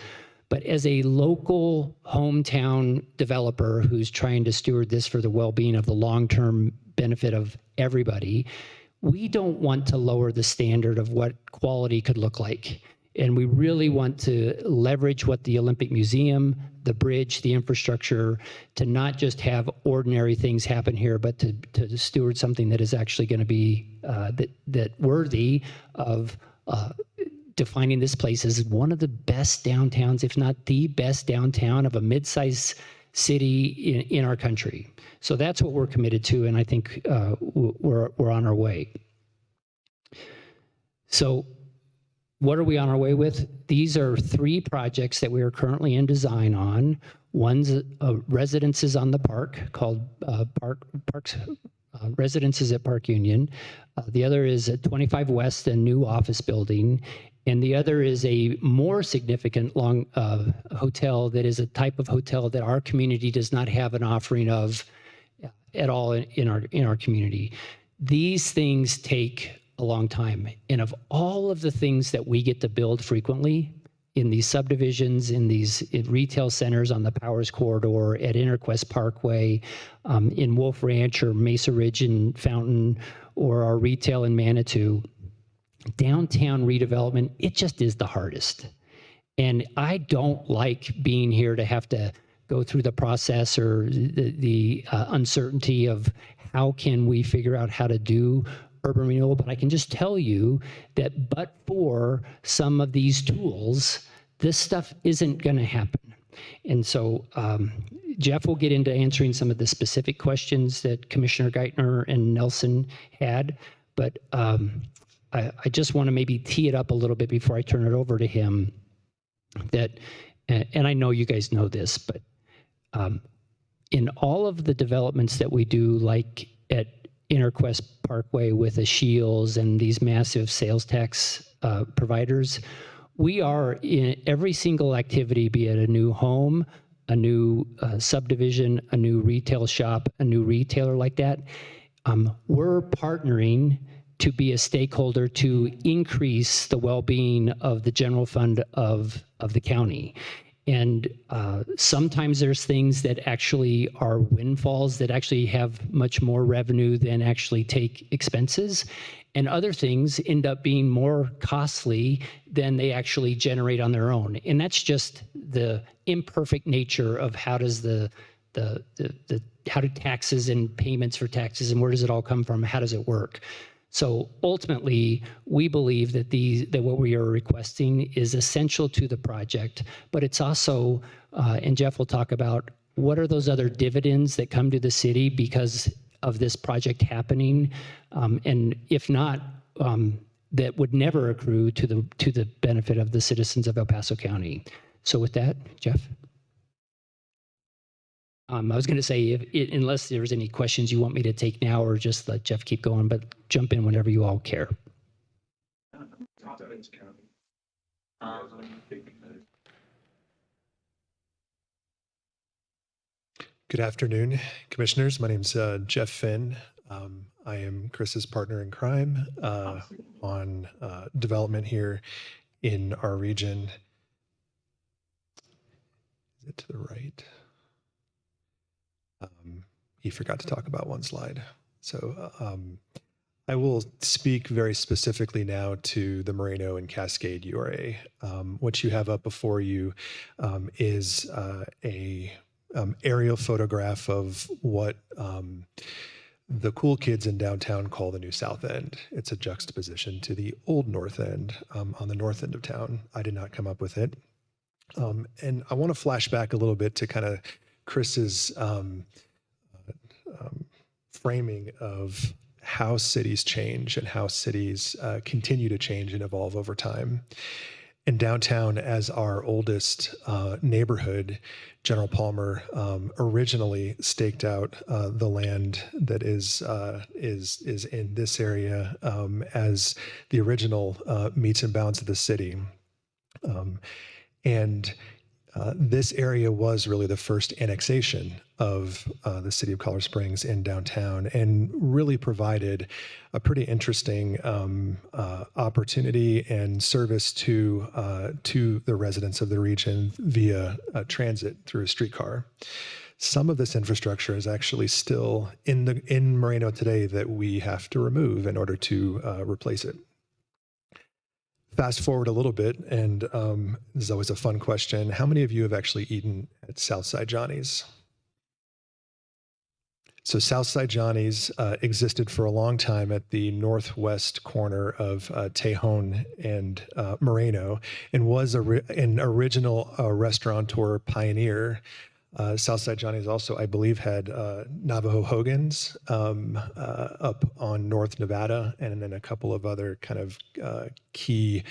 Speaker 8: But as a local hometown developer who's trying to steward this for the well-being of the long-term benefit of everybody, we don't want to lower the standard of what quality could look like. And we really want to leverage what the Olympic Museum, the bridge, the infrastructure, to not just have ordinary things happen here, but to steward something that is actually going to be that worthy of defining this place as one of the best downtowns, if not the best downtown of a mid-sized city in our country. So that's what we're committed to, and I think we're on our way. So what are we on our way with? These are 3 projects that we are currently in design on. One's residences on the park called Residences at Park Union. The other is at 25 West, a new office building. And the other is a more significant hotel that is a type of hotel that our community does not have an offering of at all in our community. These things take a long time. And of all of the things that we get to build frequently in these subdivisions, in retail centers on the Powers Corridor, at Interquest Parkway, in Wolf Ranch or Mesa Ridge and Fountain, or our retail in Manitou, downtown redevelopment, it just is the hardest. And I don't like being here to have to go through the process or the uncertainty of how can we figure out how to do urban renewal, but I can just tell you that but for some of these tools, this stuff isn't going to happen. And so Jeff will get into answering some of the specific questions that Commissioner Geithner and Nelson had, but I just want to maybe tee it up a little bit before I turn it over to him, that, and I know you guys know this, but in all of the developments that we do, like at Interquest Parkway with the Shields and these massive sales tax providers, we are in every single activity, be it a new home, a new subdivision, a new retail shop, a new retailer like that, we're partnering to be a stakeholder to increase the well-being of the general fund of the county. And sometimes there's things that actually are windfalls that actually have much more revenue than actually take expenses. And other things end up being more costly than they actually generate on their own. And that's just the imperfect nature of how does how do taxes and payments for taxes and where does it all come from? How does it work? So ultimately, we believe that that what we are requesting is essential to the project, but it's also, and Jeff will talk about, what are those other dividends that come to the city because of this project happening? And if not, that would never accrue to the benefit of the citizens of El Paso County. So with that, Jeff? I was going to say, unless there's any questions you want me to take now, or just let Jeff keep going, but jump in whenever you all care.
Speaker 9: Good afternoon, commissioners. My name's Jeff Finn. I am Chris's partner in crime on development here in our region. Is it to the right? He forgot to talk about one slide. So I will speak very specifically now to the Moreno and Cascade URA. What you have up before you is a aerial photograph of what the cool kids in downtown call the New South End. It's a juxtaposition to the old North End on the north end of town. I did not come up with it. And I want to flash back a little bit to kind of Chris's framing of how cities change and how cities continue to change and evolve over time. And downtown, as our oldest neighborhood, General Palmer originally staked out the land that is in this area as the original meets and bounds of the city. This area was really the first annexation of the city of Colorado Springs in downtown, and really provided a pretty interesting opportunity and service to the residents of the region via transit through a streetcar. Some of this infrastructure is actually still in Moreno today that we have to remove in order to replace it. Fast forward a little bit, and this is always a fun question. How many of you have actually eaten at Southside Johnny's? So Southside Johnny's existed for a long time at the northwest corner of Tejon and Moreno, and was an original restaurateur pioneer. Southside Johnny's also, I believe, had Navajo Hogan's up on North Nevada, and then a couple of other kind of key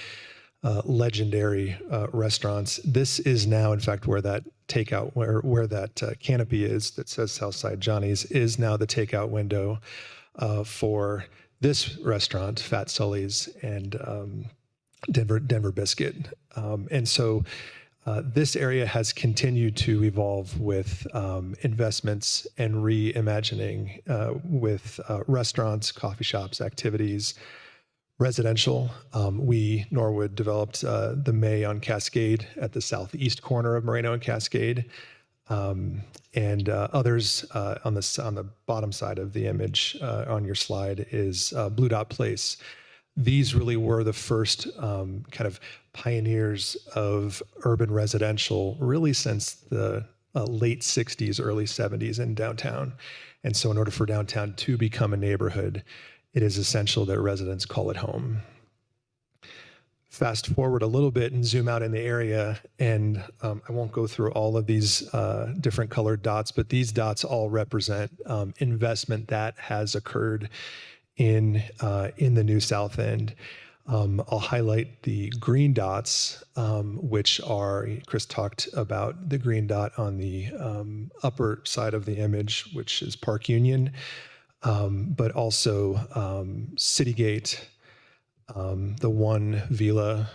Speaker 9: legendary restaurants. This is now, in fact, where that takeout, where that canopy is that says Southside Johnny's, is now the takeout window for this restaurant, Fat Sully's, and Denver Biscuit. And so this area has continued to evolve with investments and reimagining with restaurants, coffee shops, activities, residential. We, Norwood, developed the May on Cascade at the southeast corner of Moreno and Cascade, and others on the bottom side of the image on your slide is Blue Dot Place. These really were the first kind of pioneers of urban residential, really since the late 60s, early 70s in downtown. And so in order for downtown to become a neighborhood, it is essential that residents call it home. Fast forward a little bit and zoom out in the area, and I won't go through all of these different colored dots, but these dots all represent investment that has occurred in the New South End. I'll highlight the green dots, which are, Chris talked about the green dot on the upper side of the image, which is Park Union, but also Citygate, the One Villa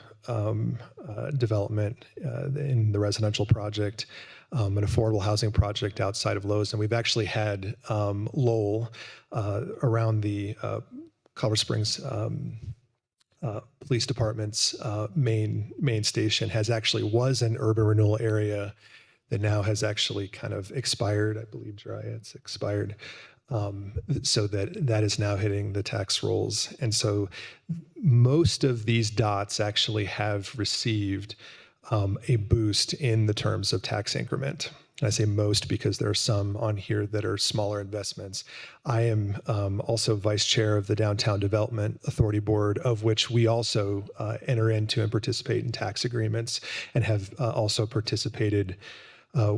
Speaker 9: development in the residential project, an affordable housing project outside of Lowe's. And we've actually had Lowell around the Colorado Springs police department's main station was an urban renewal area that now has actually kind of expired. I believe, Jiraiya, it's expired. So that is now hitting the tax rolls. And so most of these dots actually have received a boost in the terms of tax increment. And I say most because there are some on here that are smaller investments. I am also vice chair of the Downtown Development Authority Board, of which we also enter into and participate in tax agreements, and have also participated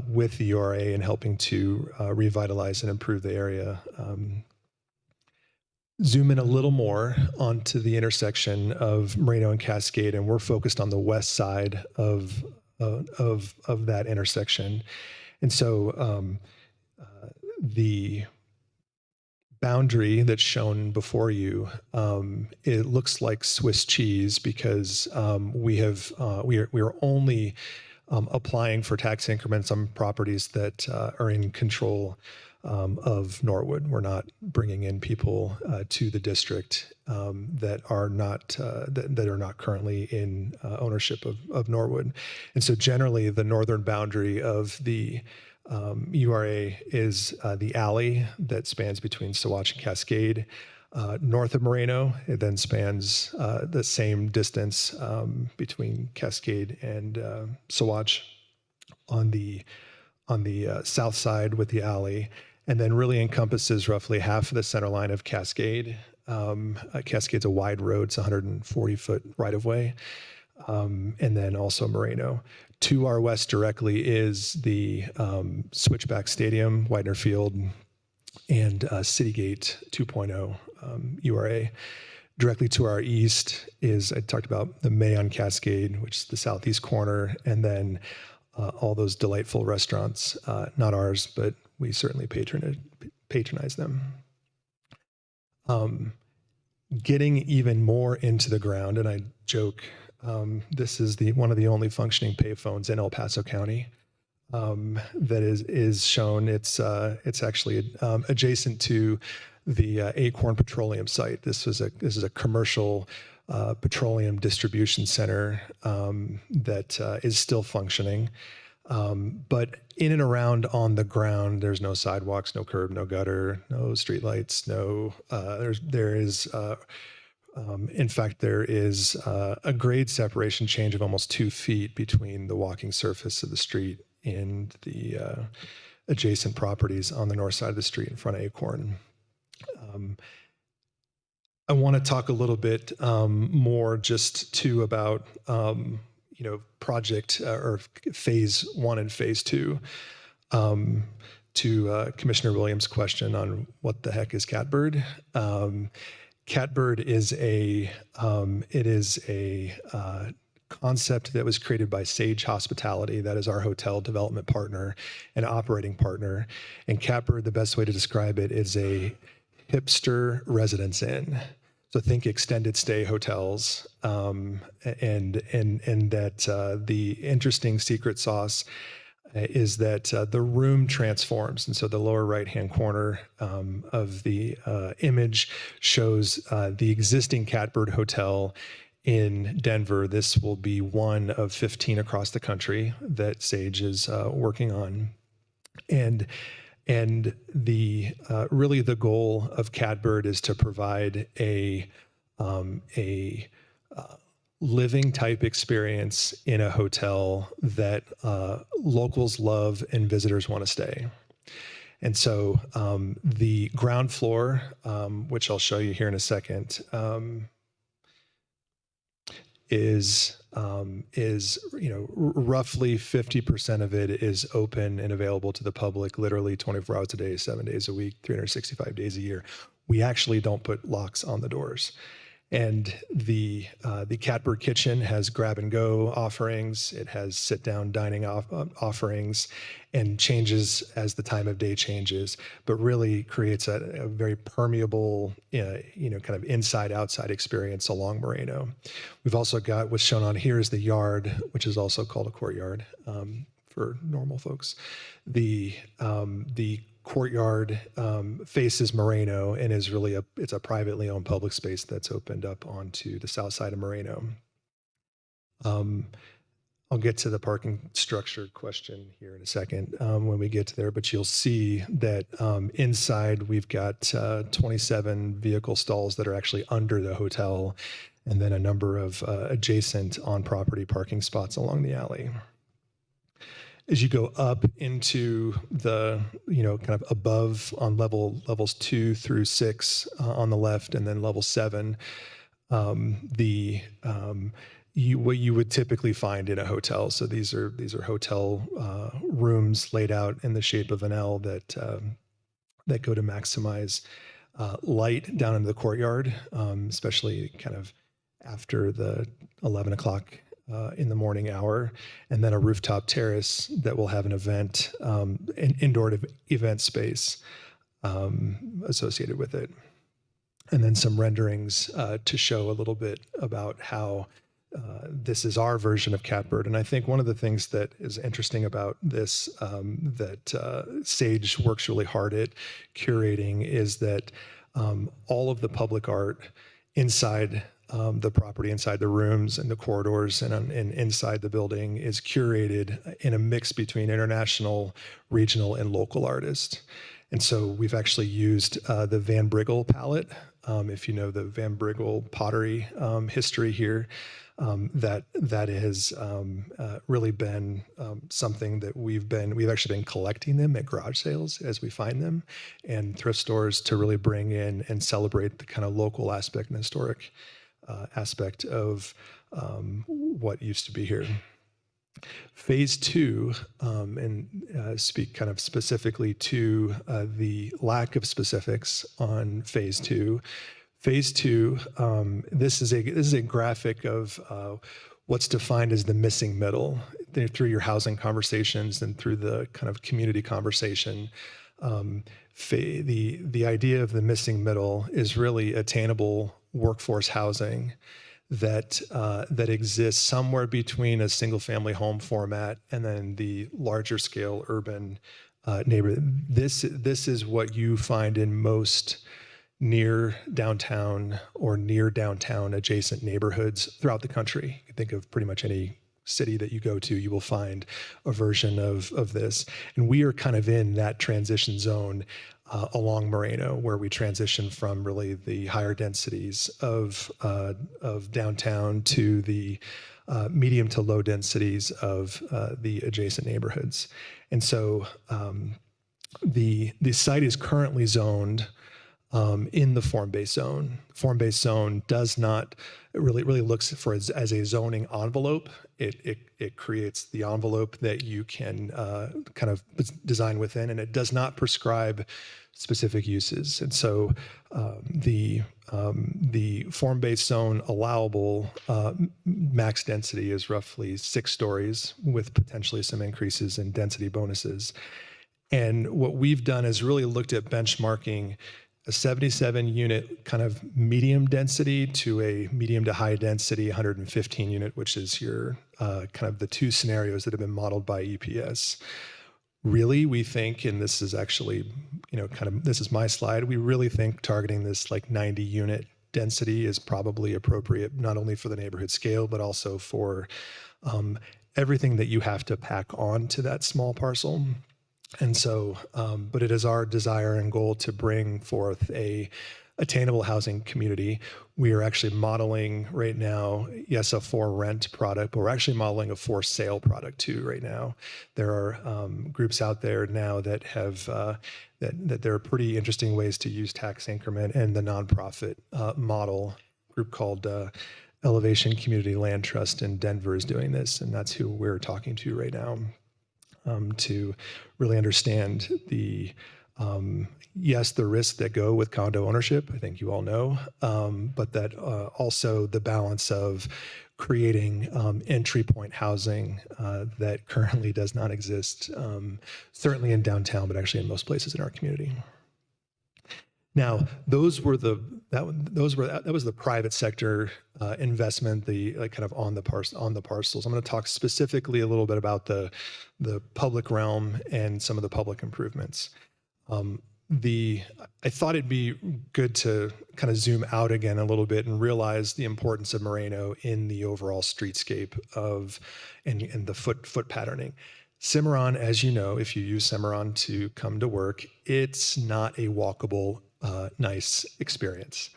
Speaker 9: with the URA in helping to revitalize and improve the area. Zoom in a little more onto the intersection of Moreno and Cascade, and we're focused on the west side of that intersection. And so the boundary that's shown before you, it looks like Swiss cheese because we are only applying for tax increments on properties that are in control of Norwood. We're not bringing in people to the district that are not currently in ownership of Norwood. And so generally the northern boundary of the URA is the alley that spans between Saguache and Cascade. North of Moreno, it then spans the same distance between Cascade and Saguache on the south side with the alley, and then really encompasses roughly half of the center line of Cascade. Cascade's a wide road, it's 140-foot right-of-way, and then also Moreno. To our west directly is the Switchback Stadium, Widener Field, and Citygate 2.0 URA. Directly to our east is, I talked about the May on Cascade, which is the southeast corner, and then all those delightful restaurants, not ours, but we certainly patronize them. Getting even more into the ground, and I joke, this is one of the only functioning payphones in El Paso County that is shown. It's actually adjacent to the Acorn Petroleum site. This is a commercial petroleum distribution center that is still functioning. But in and around on the ground, there's no sidewalks, no curb, no gutter, no streetlights, in fact, there is a grade separation change of almost 2 feet between the walking surface of the street and the adjacent properties on the north side of the street in front of Acorn. I want to talk a little bit more just too about project or phase 1 and phase 2. To Commissioner Williams' question on what the heck is Catbird. Catbird is a concept that was created by Sage Hospitality. That is our hotel development partner and operating partner. And Catbird, the best way to describe it, is a hipster residence inn. So think extended stay hotels, and that the interesting secret sauce is that the room transforms. And so the lower right-hand corner of the image shows the existing Catbird Hotel in Denver. This will be one of 15 across the country that Sage is working on. And the really the goal of Catbird is to provide a living type experience in a hotel that locals love and visitors want to stay. And so the ground floor, which I'll show you here in a second, is roughly 50% of it is open and available to the public, literally 24 hours a day, 7 days a week, 365 days a year. We actually don't put locks on the doors. And the Catbird Kitchen has grab and go offerings. It has sit down dining offerings, and changes as the time of day changes, but really creates a very permeable, kind of inside outside experience along Moreno. We've also got what's shown on here is the yard, which is also called a courtyard for normal folks. The courtyard faces Moreno and is really it's a privately owned public space that's opened up onto the south side of Moreno. I'll get to the parking structure question here in a second when we get to there, but you'll see that inside we've got 27 vehicle stalls that are actually under the hotel, and then a number of adjacent on-property parking spots along the alley. As you go up into the, kind of above on levels 2 through 6 on the left, and then level 7, what you would typically find in a hotel. So these are hotel rooms laid out in the shape of an L that go to maximize light down into the courtyard, especially kind of after the 11 o'clock in the morning hour, and then a rooftop terrace that will have an event, an indoor event space associated with it. And then some renderings to show a little bit about how this is our version of Catbird. And I think one of the things that is interesting about this that Sage works really hard at curating is that all of the public art inside the property, inside the rooms and the corridors and inside the building is curated in a mix between international, regional, and local artists. And so we've actually used the Van Briggle palette. If you know the Van Briggle pottery history here, that has really been something that we've actually been collecting them at garage sales as we find them, and thrift stores to really bring in and celebrate the kind of local aspect and historic aspect of what used to be here. Phase 2, and speak kind of specifically to the lack of specifics on Phase 2. Phase 2, this is a graphic of what's defined as the missing middle through your housing conversations and through the kind of community conversation. The idea of the missing middle is really attainable workforce housing that exists somewhere between a single-family home format and then the larger scale urban neighborhood. This is what you find in most near downtown or near downtown adjacent neighborhoods throughout the country. You think of pretty much any city that you go to, you will find a version of this. And we are kind of in that transition zone along Moreno, where we transition from really the higher densities of downtown to the medium to low densities of the adjacent neighborhoods. And so the site is currently zoned in the form-based zone. Form-based zone does not really looks for as a zoning envelope. It creates the envelope that you can kind of design within, and it does not prescribe specific uses. And so the form-based zone allowable max density is roughly 6 stories with potentially some increases in density bonuses. And what we've done is really looked at benchmarking a 77 unit kind of medium density to a medium to high density 115 unit, which is your kind of the 2 scenarios that have been modeled by EPS. Really, we think, and this is actually, this is my slide, we really think targeting this like 90 unit density is probably appropriate, not only for the neighborhood scale, but also for everything that you have to pack on to that small parcel. And so, but it is our desire and goal to bring forth a attainable housing community. We are actually modeling right now, yes, a for rent product, but we're actually modeling a for sale product too right now. There are groups out there now that have, that there are pretty interesting ways to use tax increment, and the nonprofit model group called Elevation Community Land Trust in Denver is doing this, and that's who we're talking to right now. To really understand the, yes, the risks that go with condo ownership, I think you all know, but that also the balance of creating entry point housing that currently does not exist, certainly in downtown, but actually in most places in our community. Now, that was the private sector investment, the kind of on the parcels. I'm going to talk specifically a little bit about the public realm and some of the public improvements. I thought it'd be good to kind of zoom out again a little bit and realize the importance of Moreno in the overall streetscape of and the foot patterning. Cimarron, as you know, if you use Cimarron to come to work, it's not a walkable, nice experience.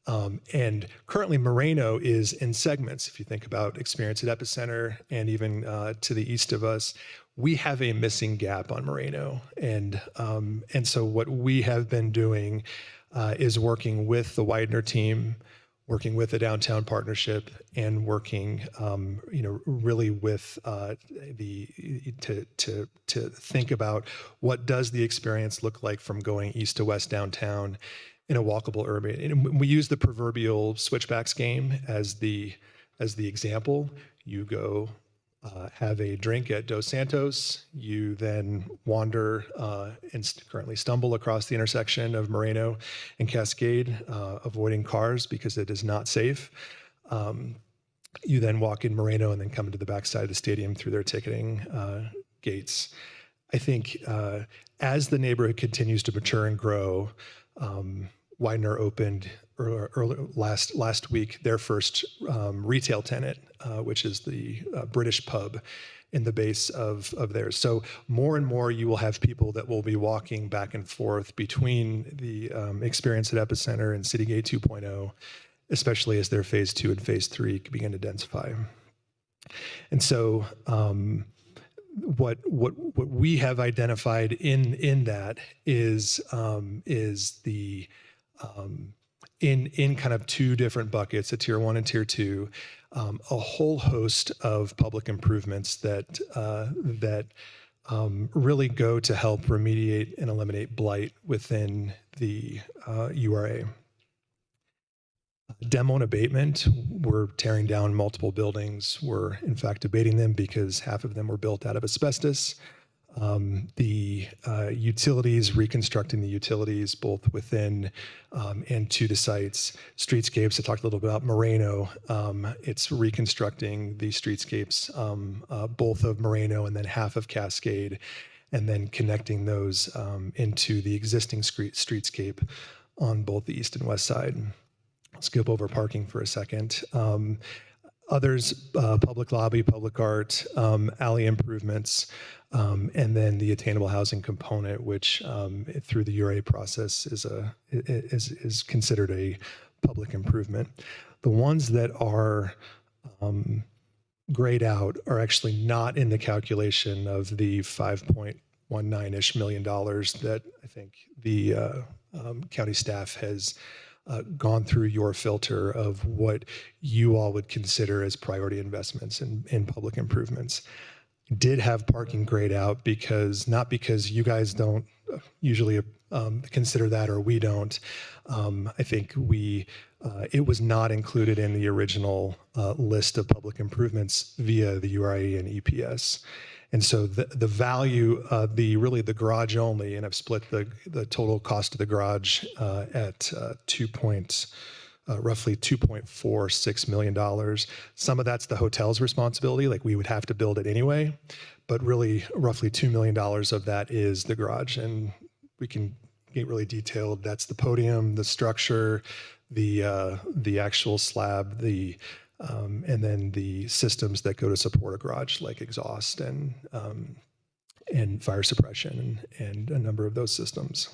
Speaker 9: And currently Moreno is in segments. If you think about experience at Epicenter and even to the east of us, we have a missing gap on Moreno. And so what we have been doing is working with the Widener team, working with the Downtown Partnership, and working, really with to think about what does the experience look like from going east to west downtown in a walkable urban. And we use the proverbial switchbacks game as the example. You go have a drink at Dos Santos. You then wander and currently stumble across the intersection of Moreno and Cascade, avoiding cars because it is not safe. You then walk in Moreno and then come into the backside of the stadium through their ticketing gates. I think as the neighborhood continues to mature and grow, Widener opened last week their first retail tenant, which is the British pub in the base of theirs. So more and more you will have people that will be walking back and forth between the experience at Epicenter and Citygate 2.0, especially as their phase 2 and phase 3 begin to densify. And so what we have identified in that is the in kind of two different buckets, a tier 1 and tier 2, a whole host of public improvements that really go to help remediate and eliminate blight within the URA. Demo and abatement, we're tearing down multiple buildings. We're in fact abating them because half of them were built out of asbestos. The utilities, reconstructing the utilities both within and to the sites. Streetscapes, I talked a little bit about Moreno. It's reconstructing the streetscapes, both of Moreno and then half of Cascade, and then connecting those into the existing streetscape on both the east and west side. I'll skip over parking for a second. Others, public lobby, public art, alley improvements, and then the attainable housing component, which through the URA process is considered a public improvement. The ones that are grayed out are actually not in the calculation of the $5.19-ish million that I think the county staff has gone through your filter of what you all would consider as priority investments in public improvements. Did have parking grayed out because, not because you guys don't usually consider that or we don't. I think it was not included in the original list of public improvements via the URA and EPS. And so the value, the garage only, and I've split the total cost of the garage at roughly $2.46 million. Some of that's the hotel's responsibility, like we would have to build it anyway, but really roughly $2 million of that is the garage. And we can get really detailed. That's the podium, the structure, the actual slab, and then the systems that go to support a garage, like exhaust and fire suppression and a number of those systems.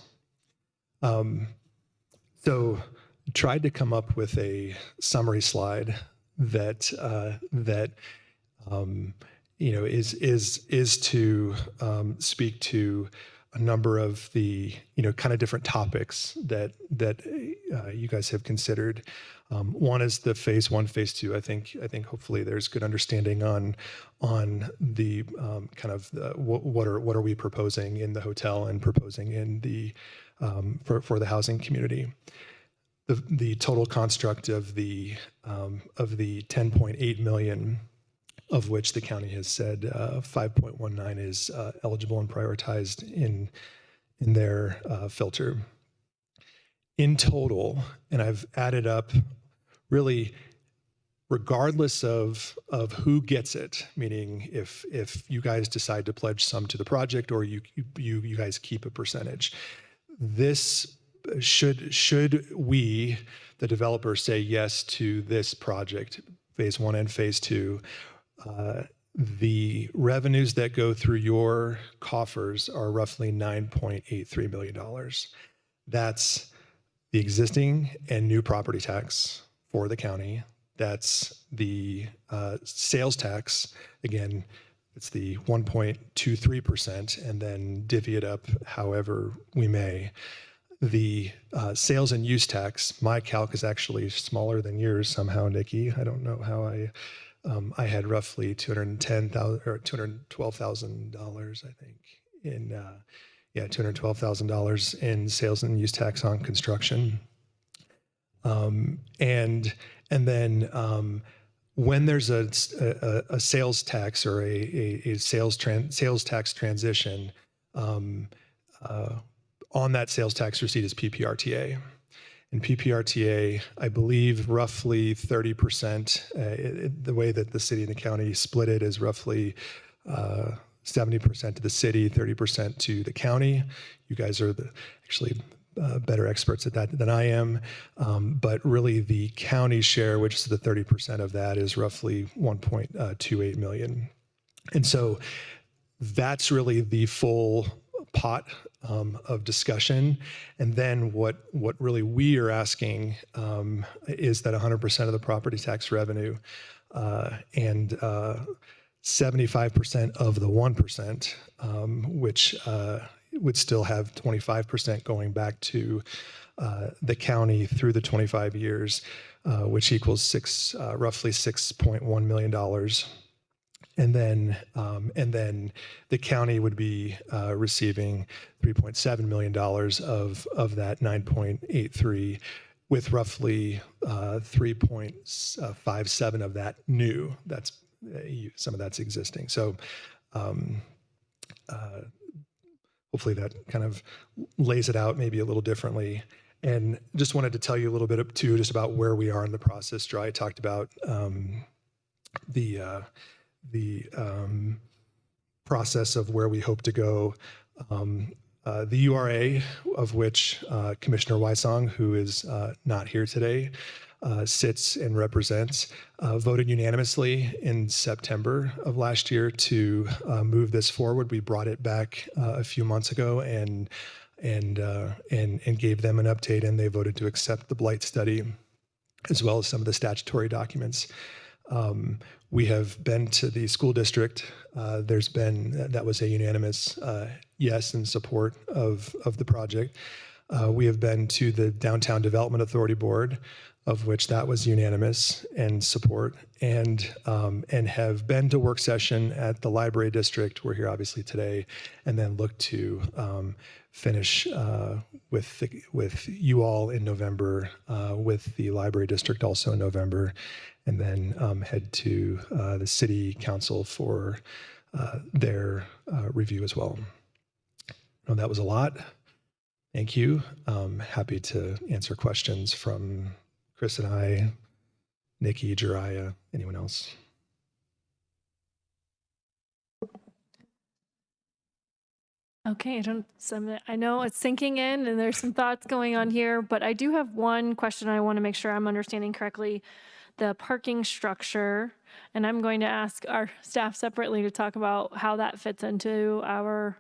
Speaker 9: So tried to come up with a summary slide that is to speak to a number of the kind of different topics that you guys have considered. One is the phase 1, phase 2. I think hopefully there's good understanding on the kind of what are we proposing in the hotel and proposing in the for the housing community. The total construct of the 10.8 million, of which the county has said 5.19 is eligible and prioritized in their filter. In total, and I've added up really regardless of who gets it, meaning if you guys decide to pledge some to the project or you guys keep a percentage, this should we, the developer, say yes to this project, phase 1 and phase 2, the revenues that go through your coffers are roughly $9.83 million. That's the existing and new property tax for the county. That's the sales tax. Again, it's the 1.23%, and then divvy it up however we may. The sales and use tax, my calc is actually smaller than yours somehow, Nikki. I don't know how I had roughly $210,000 or $212,000, I think, in $212,000 in sales and use tax on construction. And then when there's a sales tax or a sales tax transition, on that sales tax receipt is PPRTA. And PPRTA, I believe roughly 30%, the way that the city and the county split it is roughly 70% to the city, 30% to the county. You guys are actually better experts at that than I am. But really the county share, which is the 30% of that, is roughly 1.28 million. And so that's really the full pot of discussion. And then what really we are asking is that 100% of the property tax revenue and 75% of the 1%, which would still have 25% going back to the county through the 25 years, which equals roughly $6.1 million. And then the county would be receiving $3.7 million of that 9.83, with roughly 3.57 of that new. That's some of that's existing. So hopefully that kind of lays it out maybe a little differently. And just wanted to tell you a little bit too, just about where we are in the process. Dry talked about the process of where we hope to go. The URA, of which Commissioner Wysong, who is not here today, sits and represents, voted unanimously in September of last year to move this forward. We brought it back a few months ago and gave them an update, and they voted to accept the blight study as well as some of the statutory documents. We have been to the school district. That was a unanimous yes in support of the project. We have been to the Downtown Development Authority Board, of which that was unanimous in support, and have been to work session at the Library District. We're here obviously today, and then look to finish with you all in November, with the Library District also in November, and then head to the City Council for their review as well. I know that was a lot. Thank you. Happy to answer questions from Chris and I, Nikki, Jariah, anyone else.
Speaker 1: Okay, I know it's sinking in and there's some thoughts going on here, but I do have one question I want to make sure I'm understanding correctly. The parking structure, and I'm going to ask our staff separately to talk about how that fits into our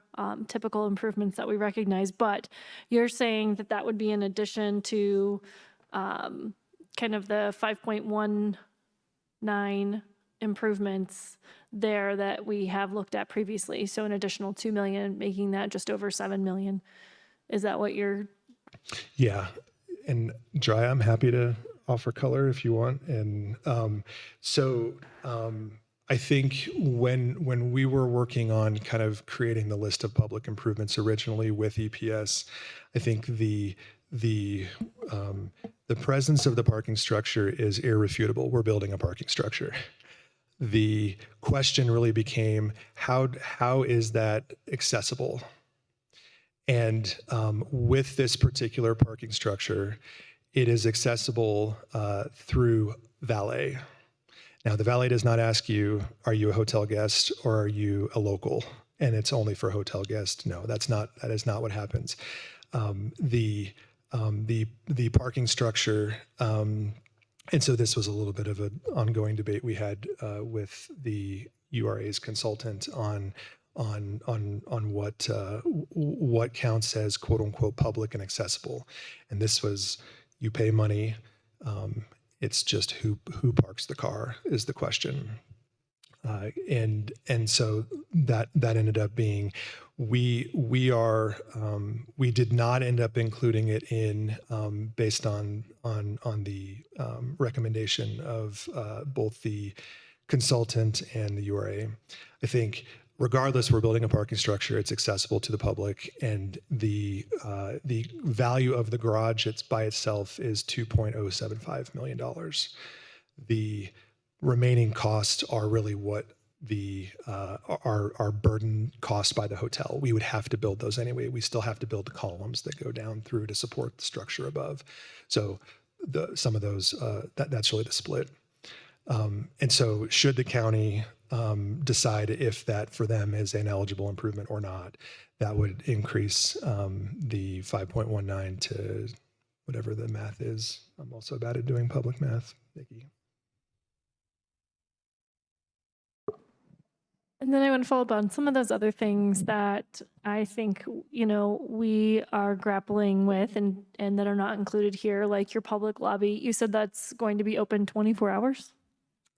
Speaker 1: typical improvements that we recognize, but you're saying that that would be in addition to kind of the 5.19 improvements there that we have looked at previously. So an additional 2 million, making that just over 7 million. Is that what you're?
Speaker 9: Yeah. And Dry, I'm happy to offer color if you want. And I think when we were working on kind of creating the list of public improvements originally with EPS, I think the presence of the parking structure is irrefutable. We're building a parking structure. The question really became, how is that accessible? And with this particular parking structure, it is accessible through valet. Now, the valet does not ask you, are you a hotel guest or are you a local? And it's only for hotel guests. No, that is not what happens. The parking structure, and so this was a little bit of an ongoing debate we had with the URA's consultant on what counts as quote unquote public and accessible. And this was, you pay money. It's just who parks the car is the question. And so that ended up being, we did not end up including it in based on the recommendation of both the consultant and the URA. I think regardless, we're building a parking structure, it's accessible to the public, and the value of the garage by itself is $2.075 million. The remaining costs are really what are burden costs by the hotel. We would have to build those anyway. We still have to build the columns that go down through to support the structure above. So some of those, that's really the split. And so should the county decide if that for them is an eligible improvement or not, that would increase the 5.19 to whatever the math is. I'm also bad at doing public math, Nikki.
Speaker 1: And then I want to follow up on some of those other things that I think, we are grappling with and that are not included here, like your public lobby. You said that's going to be open 24 hours?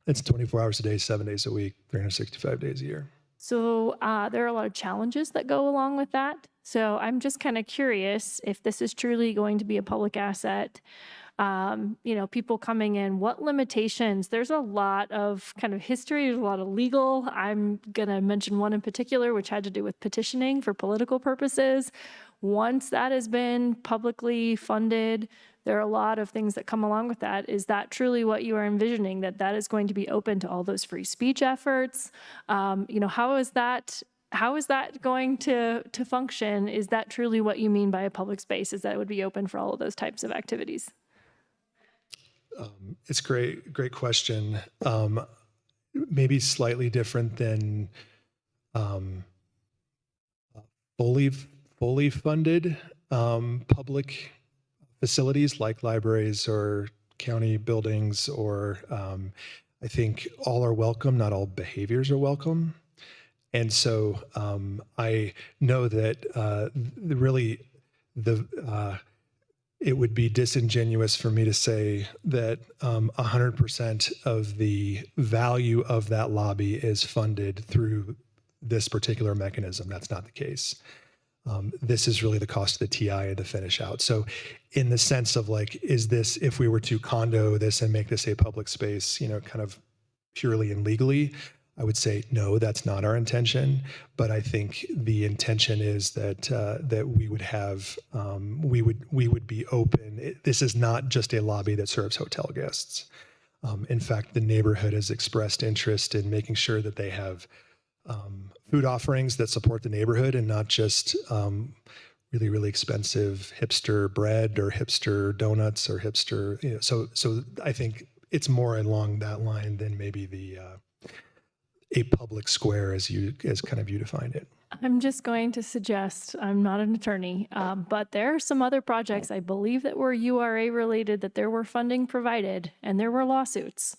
Speaker 9: It's 24 hours a day, 7 days a week, 365 days a year.
Speaker 1: So there are a lot of challenges that go along with that. So I'm just kind of curious if this is truly going to be a public asset. People coming in, what limitations? There's a lot of kind of history, there's a lot of legal. I'm going to mention one in particular, which had to do with petitioning for political purposes. Once that has been publicly funded, there are a lot of things that come along with that. Is that truly what you are envisioning, that is going to be open to all those free speech efforts? How is that going to function? Is that truly what you mean by a public space? Is that it would be open for all of those types of activities?
Speaker 9: It's great question. Maybe slightly different than fully funded public facilities like libraries or county buildings, or I think all are welcome, not all behaviors are welcome. And so I know that it would be disingenuous for me to say that 100% of the value of that lobby is funded through this particular mechanism. That's not the case. This is really the cost of the TI and the finish out. So in the sense of like, is this, if we were to condo this and make this a public space, kind of purely and legally, I would say, no, that's not our intention. But I think the intention is that we would have, we would be open. This is not just a lobby that serves hotel guests. In fact, the neighborhood has expressed interest in making sure that they have food offerings that support the neighborhood and not just really, really expensive hipster bread or hipster donuts or hipster, so I think it's more along that line than maybe a public square as kind of you defined it.
Speaker 1: I'm just going to suggest, I'm not an attorney, but there are some other projects I believe that were URA related, that there were funding provided and there were lawsuits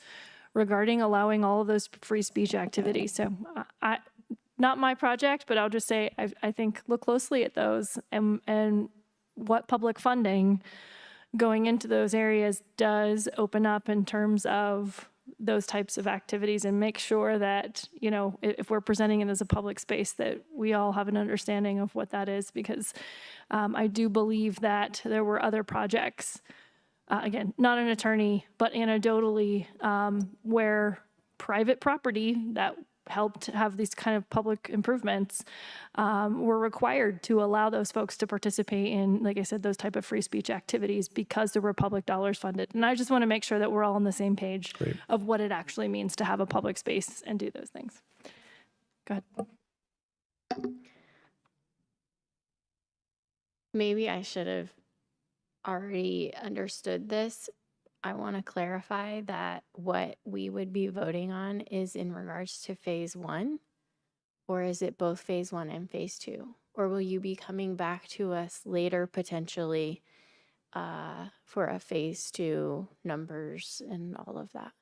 Speaker 1: regarding allowing all of those free speech activities. So not my project, but I'll just say, I think look closely at those and what public funding going into those areas does open up in terms of those types of activities, and make sure that, if we're presenting it as a public space, that we all have an understanding of what that is, because I do believe that there were other projects, again, not an attorney, but anecdotally, where private property that helped have these kind of public improvements were required to allow those folks to participate in, like I said, those type of free speech activities because there were public dollars funded. And I just want to make sure that we're all on the same page of what it actually means to have a public space and do those things. Go ahead.
Speaker 5: Maybe I should have already understood this. I want to clarify that what we would be voting on is in regards to phase one, or is it both phase one and phase two? Or will you be coming back to us later potentially for a phase two numbers and all of that?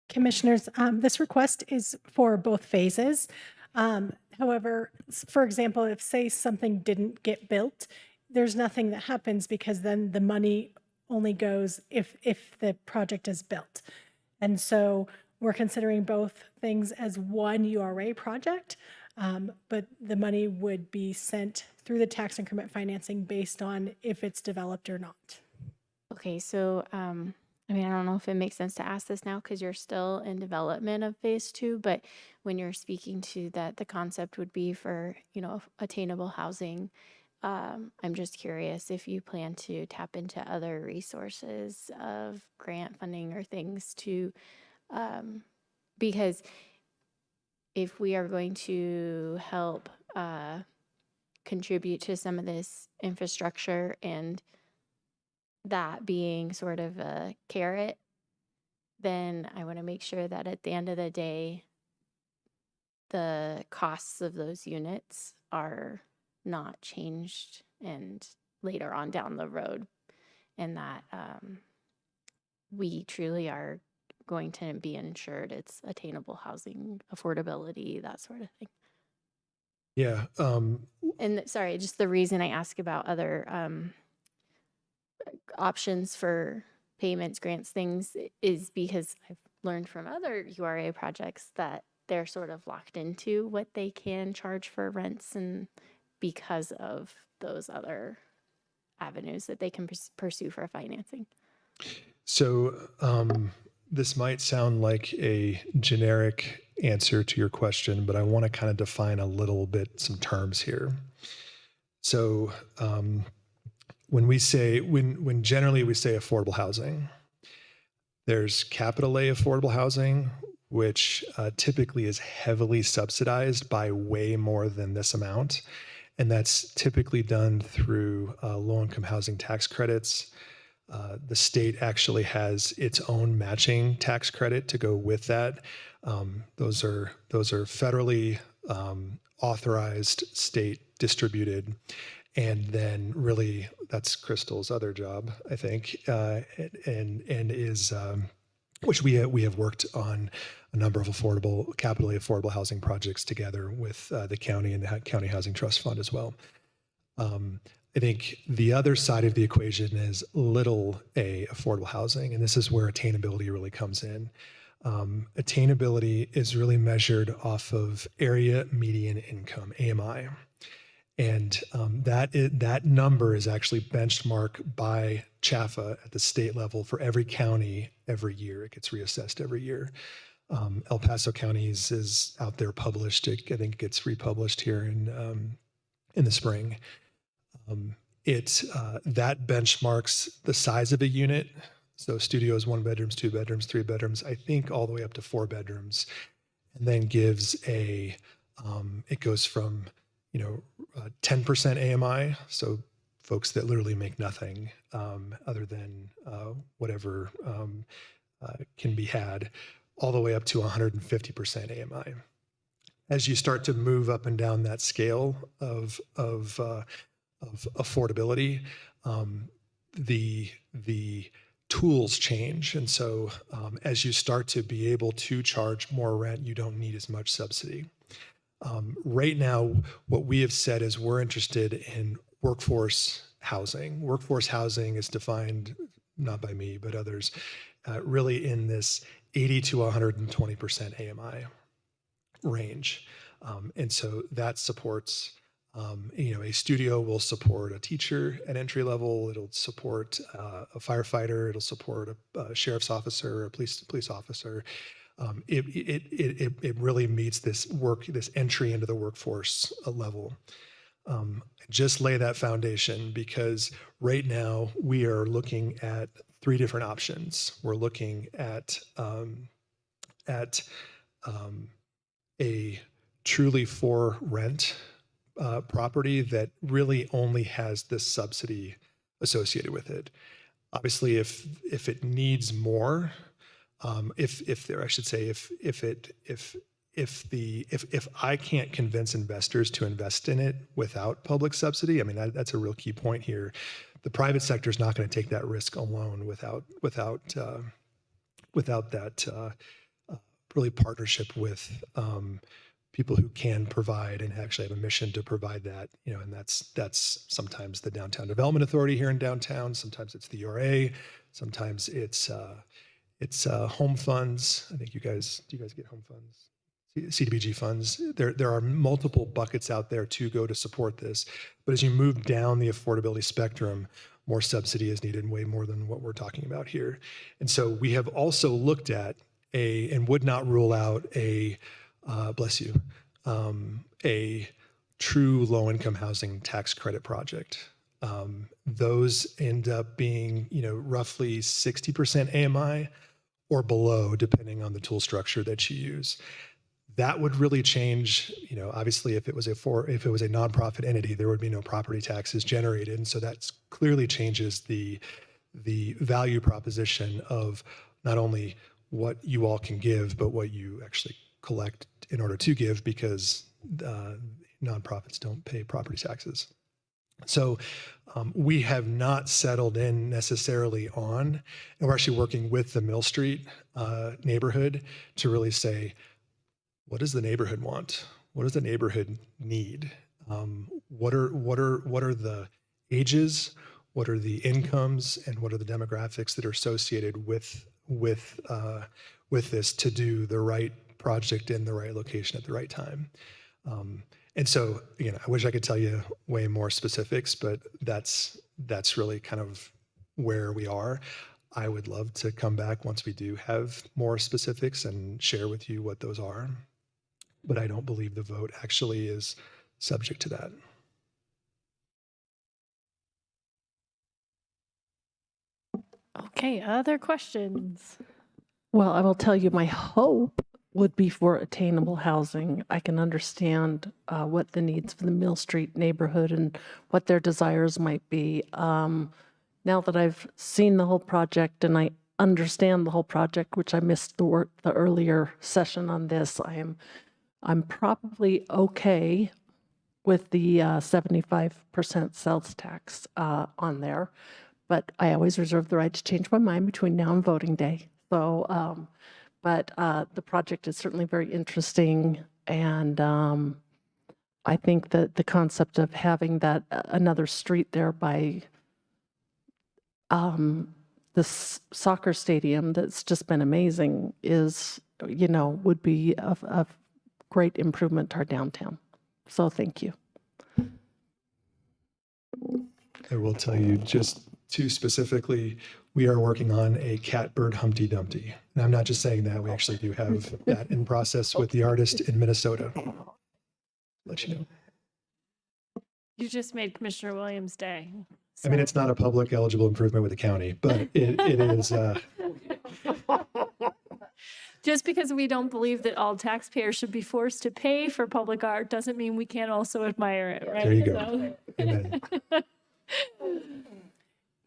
Speaker 4: Commissioners, this request is for both phases. However, for example, if say something didn't get built, there's nothing that happens because then the money only goes if the project is built. And so we're considering both things as one URA project, but the money would be sent through the tax increment financing based on if it's developed or not.
Speaker 5: Okay, so I mean, I don't know if it makes sense to ask this now because you're still in development of phase two, but when you're speaking to that, the concept would be for, attainable housing. I'm just curious if you plan to tap into other resources of grant funding or things to, because if we are going to help contribute to some of this infrastructure and that being sort of a carrot, then I want to make sure that at the end of the day, the costs of those units are not changed and later on down the road, and that we truly are going to be ensured it's attainable housing, affordability, that sort of thing.
Speaker 9: Yeah.
Speaker 5: And sorry, just the reason I ask about other options for payments, grants, things is because I've learned from other URA projects that they're sort of locked into what they can charge for rents and because of those other avenues that they can pursue for financing.
Speaker 9: So this might sound like a generic answer to your question, but I want to kind of define a little bit some terms here. So when generally we say affordable housing, there's capital A affordable housing, which typically is heavily subsidized by way more than this amount. And that's typically done through low-income housing tax credits. The state actually has its own matching tax credit to go with that. Those are federally authorized, state distributed. And then really that's Crystal's other job, I think, and is which we have worked on a number of capitally affordable housing projects together with the county and the County Housing Trust Fund as well. I think the other side of the equation is little a affordable housing, and this is where attainability really comes in. Attainability is really measured off of area median income, AMI. And that number is actually benchmarked by CHAFA at the state level for every county every year. It gets reassessed every year. El Paso County's is out there published. I think it gets republished here in the spring. That benchmarks the size of a unit. So studios, 1 bedrooms, 2 bedrooms, 3 bedrooms, I think all the way up to 4 bedrooms, and then gives it goes from 10% AMI, so folks that literally make nothing other than whatever can be had, all the way up to 150% AMI. As you start to move up and down that scale of affordability, the tools change, and so as you start to be able to charge more rent, you don't need as much subsidy. Right now, what we have said is we're interested in workforce housing. Workforce housing is defined, not by me, but others, really in this 80 to 120% AMI range. And so that supports, a studio will support a teacher at entry level. It'll support a firefighter. It'll support a sheriff's officer, a police officer. It really meets this entry into the workforce level. Just lay that foundation, because right now we are looking at 3 different options. We're looking at a truly for rent property that really only has this subsidy associated with it. Obviously, if it needs more, if there, I should say, if I can't convince investors to invest in it without public subsidy, I mean, that's a real key point here. The private sector is not going to take that risk alone without that really partnership with people who can provide and actually have a mission to provide that, and that's sometimes the Downtown Development Authority here in downtown. Sometimes it's the URA. Sometimes it's home funds. I think do you guys get home funds? CDBG funds. There are multiple buckets out there to go to support this. But as you move down the affordability spectrum, more subsidy is needed, way more than what we're talking about here. And so we have also looked at and would not rule out a true low-income housing tax credit project. Those end up being, roughly 60% AMI or below, depending on the tool structure that you use. That would really change, obviously if it was a nonprofit entity, there would be no property taxes generated. And so that clearly changes the value proposition of not only what you all can give, but what you actually collect in order to give, because nonprofits don't pay property taxes. So we have not settled in necessarily on, and we're actually working with the Mill Street neighborhood to really say, what does the neighborhood want? What does the neighborhood need? What are the ages? What are the incomes? And what are the demographics that are associated with this to do the right project in the right location at the right time? And so, again, I wish I could tell you way more specifics, but that's really kind of where we are. I would love to come back once we do have more specifics and share with you what those are. But I don't believe the vote actually is subject to that.
Speaker 1: Okay, other questions?
Speaker 6: Well, I will tell you, my hope would be for attainable housing. I can understand what the needs for the Mill Street neighborhood and what their desires might be. Now that I've seen the whole project and I understand the whole project, which I missed the earlier session on this, I'm probably okay with the 75% sales tax on there, but I always reserve the right to change my mind between now and voting day. So, but the project is certainly very interesting, and I think that the concept of having that another street there by the soccer stadium that's just been amazing is, would be a great improvement to our downtown. So thank you.
Speaker 9: I will tell you, just too specifically, we are working on a Catbird Humpty Dumpty. And I'm not just saying that, we actually do have that in process with the artist in Minnesota. Let you know.
Speaker 1: You just made Commissioner Williams' day.
Speaker 9: I mean, it's not a public eligible improvement with the county, but it is.
Speaker 1: Just because we don't believe that all taxpayers should be forced to pay for public art doesn't mean we can't also admire it, right?
Speaker 9: There you go. Amen.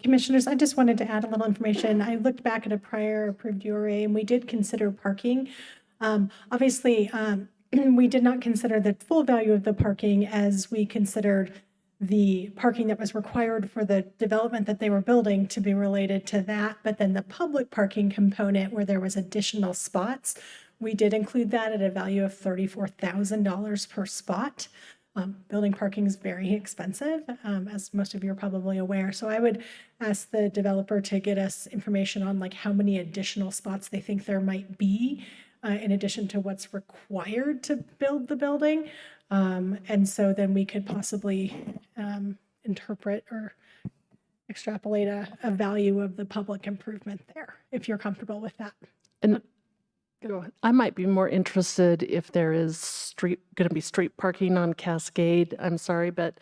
Speaker 10: Commissioners, I just wanted to add a little information. I looked back at a prior approved URA and we did consider parking. Obviously, we did not consider the full value of the parking as we considered the parking that was required for the development that they were building to be related to that. But then the public parking component where there was additional spots, we did include that at a value of $34,000 per spot. Building parking is very expensive, as most of you are probably aware. So I would ask the developer to get us information on like how many additional spots they think there might be in addition to what's required to build the building. And so then we could possibly interpret or extrapolate a value of the public improvement there, if you're comfortable with that.
Speaker 6: And I might be more interested if there is going to be street parking on Cascade. I'm sorry, but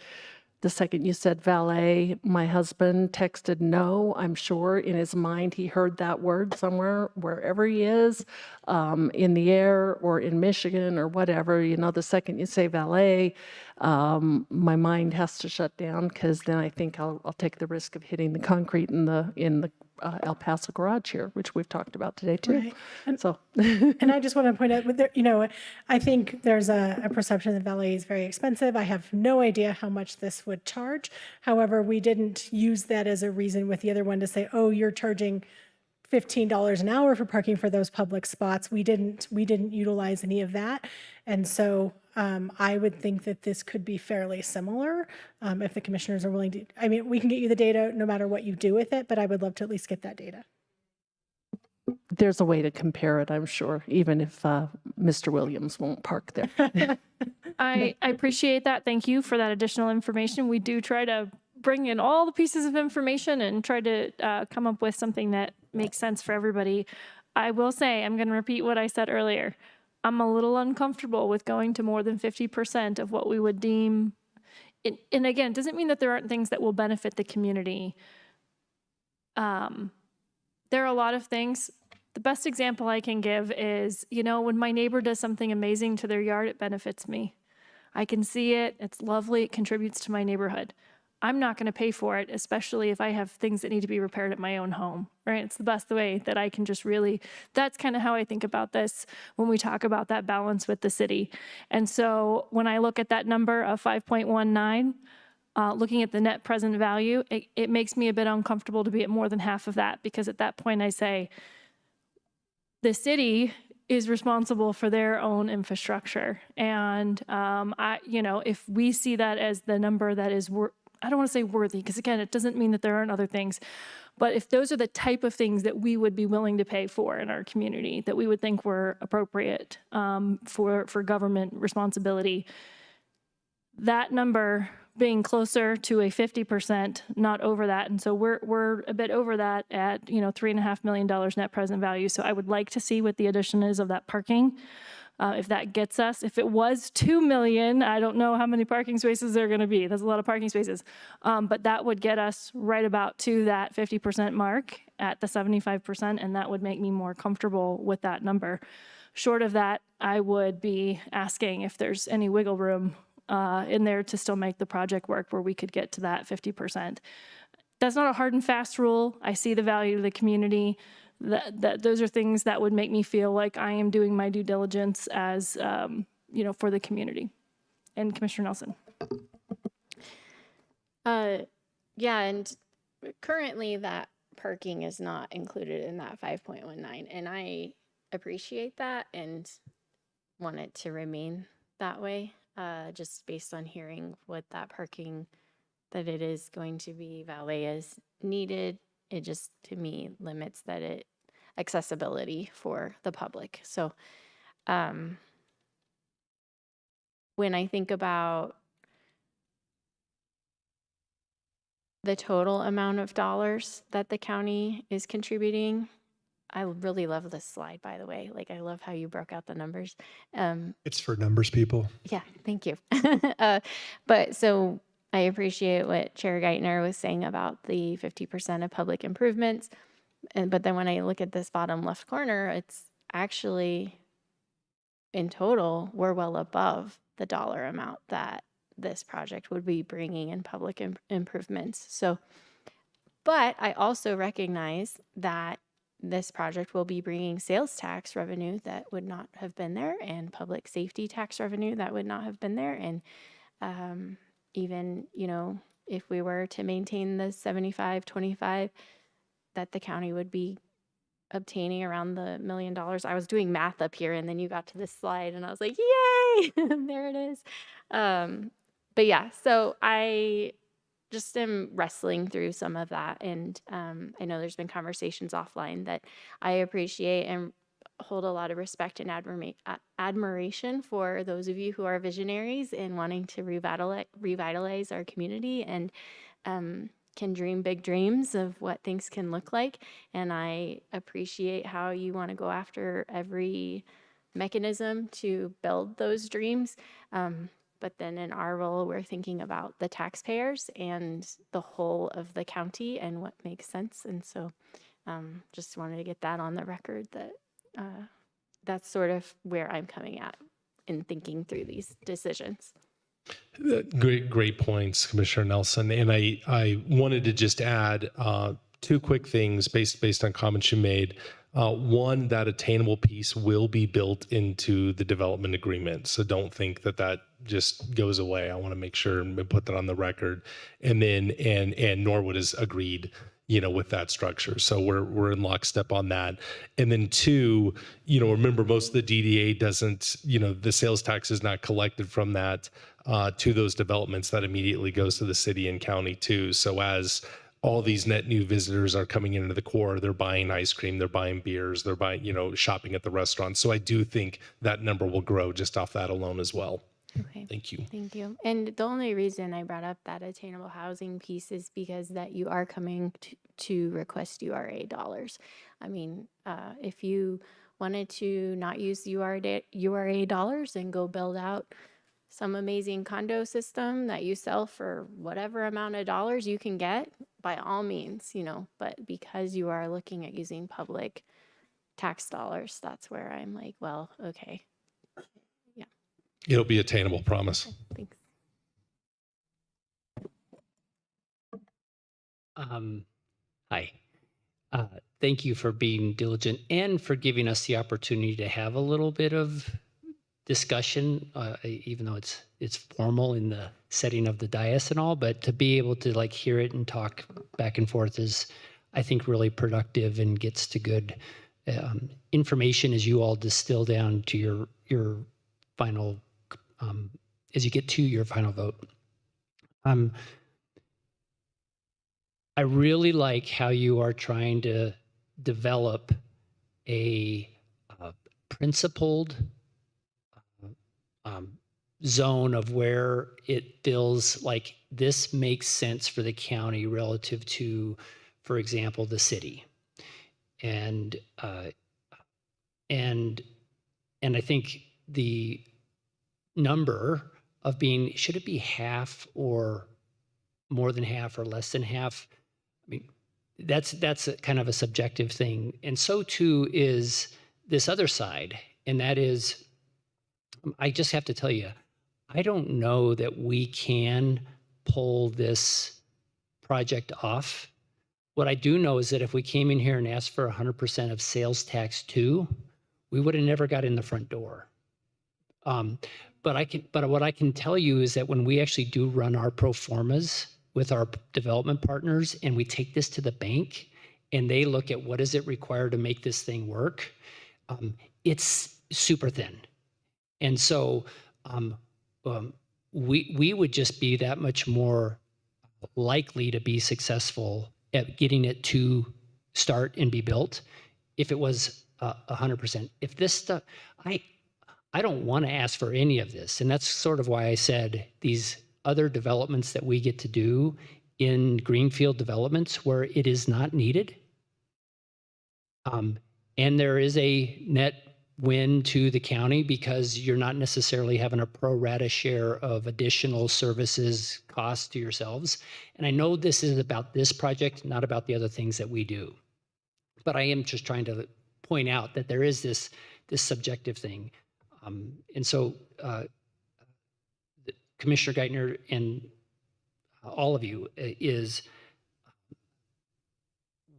Speaker 6: The second you said valet, my husband texted no. I'm sure in his mind he heard that word somewhere, wherever he is, in the air or in Michigan or whatever. You know, the second you say valet, my mind has to shut down, because then I think I'll take the risk of hitting the concrete in the El Paso garage here, which we've talked about today too.
Speaker 10: Right. And,
Speaker 6: So
Speaker 10: and I just want to point out, with you know, I think there's a perception that valet is very expensive. I have no idea how much this would charge. However, we didn't use that as a reason with the other one to say, oh, you're charging $15 an hour for parking for those public spots. We didn't utilize any of that. And so I would think that this could be fairly similar if the commissioners are willing to. I mean, we can get you the data no matter what you do with it, but I would love to at least get that data.
Speaker 6: there's a way to compare it, I'm sure, even if Mr. Williams won't park there.
Speaker 1: I appreciate that. Thank you for that additional information. We do try to bring in all the pieces of information and try to come up with something that makes sense for everybody. I will say, I'm going to repeat what I said earlier. I'm a little uncomfortable with going to more than 50% of what we would deem. And again, it doesn't mean that there aren't things that will benefit the community. There are a lot of things. The best example I can give is, you know, when my neighbor does something amazing to their yard, it benefits me. I can see it. It's lovely. It contributes to my neighborhood. I'm not going to pay for it, especially if I have things that need to be repaired at my own home, right? It's the best way that I can just really, that's kind of how I think about this when we talk about that balance with the city. And so when I look at that number of 5.19, looking at the net present value, it makes me a bit uncomfortable to be at more than half of that, because at that point I say, the city is responsible for their own infrastructure. And if we see that as the number that is, I don't want to say worthy, because again, it doesn't mean that there aren't other things, but if those are the type of things that we would be willing to pay for in our community, that we would think were appropriate for government responsibility, that number being closer to a 50%, not over that. And so we're a bit over that at, $3.5 million net present value. So I would like to see what the addition is of that parking. If that gets us, if it was 2 million, I don't know how many parking spaces there are going to be. There's a lot of parking spaces. But that would get us right about to that 50% mark at the 75%. And that would make me more comfortable with that number. Short of that, I would be asking if there's any wiggle room in there to still make the project work where we could get to that 50%. That's not a hard and fast rule. I see the value to the community. That those are things that would make me feel like I am doing my due diligence as, for the community. And Commissioner Nelson.
Speaker 5: Yeah, and currently that parking is not included in that 5.19, and I appreciate that and want it to remain that way, just based on hearing what that parking, that it is going to be valet is needed. It just, to me, limits accessibility for the public. So when I think about the total amount of dollars that the county is contributing, I really love this slide, by the way. Like, I love how you broke out the numbers.
Speaker 9: It's for numbers, people.
Speaker 5: Yeah, thank you. But so I appreciate what Chair Geithner was saying about the 50% of public improvements. But then when I look at this bottom left corner, it's actually, in total, we're well above the dollar amount that this project would be bringing in public improvements. So, but I also recognize that this project will be bringing sales tax revenue that would not have been there, and public safety tax revenue that would not have been there. And even, if we were to maintain the 75-25, that the county would be obtaining around the $1 million. I was doing math up here, and then you got to this slide, and I was like, yay, there it is. But yeah, so I just am wrestling through some of that. And I know there's been conversations offline that I appreciate and hold a lot of respect and admiration for those of you who are visionaries and wanting to revitalize our community and can dream big dreams of what things can look like. And I appreciate how you want to go after every mechanism to build those dreams. But but then in our role, we're thinking about the taxpayers and the whole of the county and what makes sense. And so just wanted to get that on the record that that's sort of where I'm coming at in thinking through these decisions.
Speaker 7: Great points, Commissioner Nelson. And I wanted to just add two quick things based on comments you made. One, that attainable piece will be built into the development agreement. So don't think that just goes away. I want to make sure and put that on the record. And then, and Norwood has agreed, with that structure. So we're in lockstep on that. And then two, remember most of the DDA doesn't, the sales tax is not collected from that to those developments. That immediately goes to the city and county too. So as all these net new visitors are coming into the core, they're buying ice cream, they're buying beers, they're buying, shopping at the restaurant. So I do think that number will grow just off that alone as well.
Speaker 5: Okay.
Speaker 7: Thank you.
Speaker 5: Thank you. And the only reason I brought up that attainable housing piece is because that you are coming to request URA dollars. I mean, if you wanted to not use URA dollars and go build out some amazing condo system that you sell for whatever amount of dollars you can get, by all means, but because you are looking at using public tax dollars, that's where I'm like, well, okay.
Speaker 7: It'll be attainable, promise.
Speaker 5: Thanks.
Speaker 8: Hi. Thank you for being diligent and for giving us the opportunity to have a little bit of discussion, even though it's formal in the setting of the dais and all, but to be able to hear it and talk back and forth is, I think, really productive and gets to good information as you all distill down to your final, as you get to your final vote. I really like how you are trying to develop a principled zone of where it feels like this makes sense for the county relative to, for example, the city. And I think the number of being, should it be half or more than half or less than half? I mean, that's a kind of a subjective thing. And so too is this other side. And that is, I just have to tell you, I don't know that we can pull this project off. What I do know is that if we came in here and asked for 100% of sales tax too, we would have never got in the front door. But what I can tell you is that when we actually do run our pro formas with our development partners and we take this to the bank and they look at what does it require to make this thing work, it's super thin. And so we would just be that much more likely to be successful at getting it to start and be built if it was 100%. If this stuff, I don't want to ask for any of this. And that's sort of why I said these other developments that we get to do in greenfield developments where it is not needed. And there is a net win to the county because you're not necessarily having a pro rata share of additional services costs to yourselves. And I know this is about this project, not about the other things that we do. But I am just trying to point out that there is this subjective thing. And so Commissioner Geithner and all of you is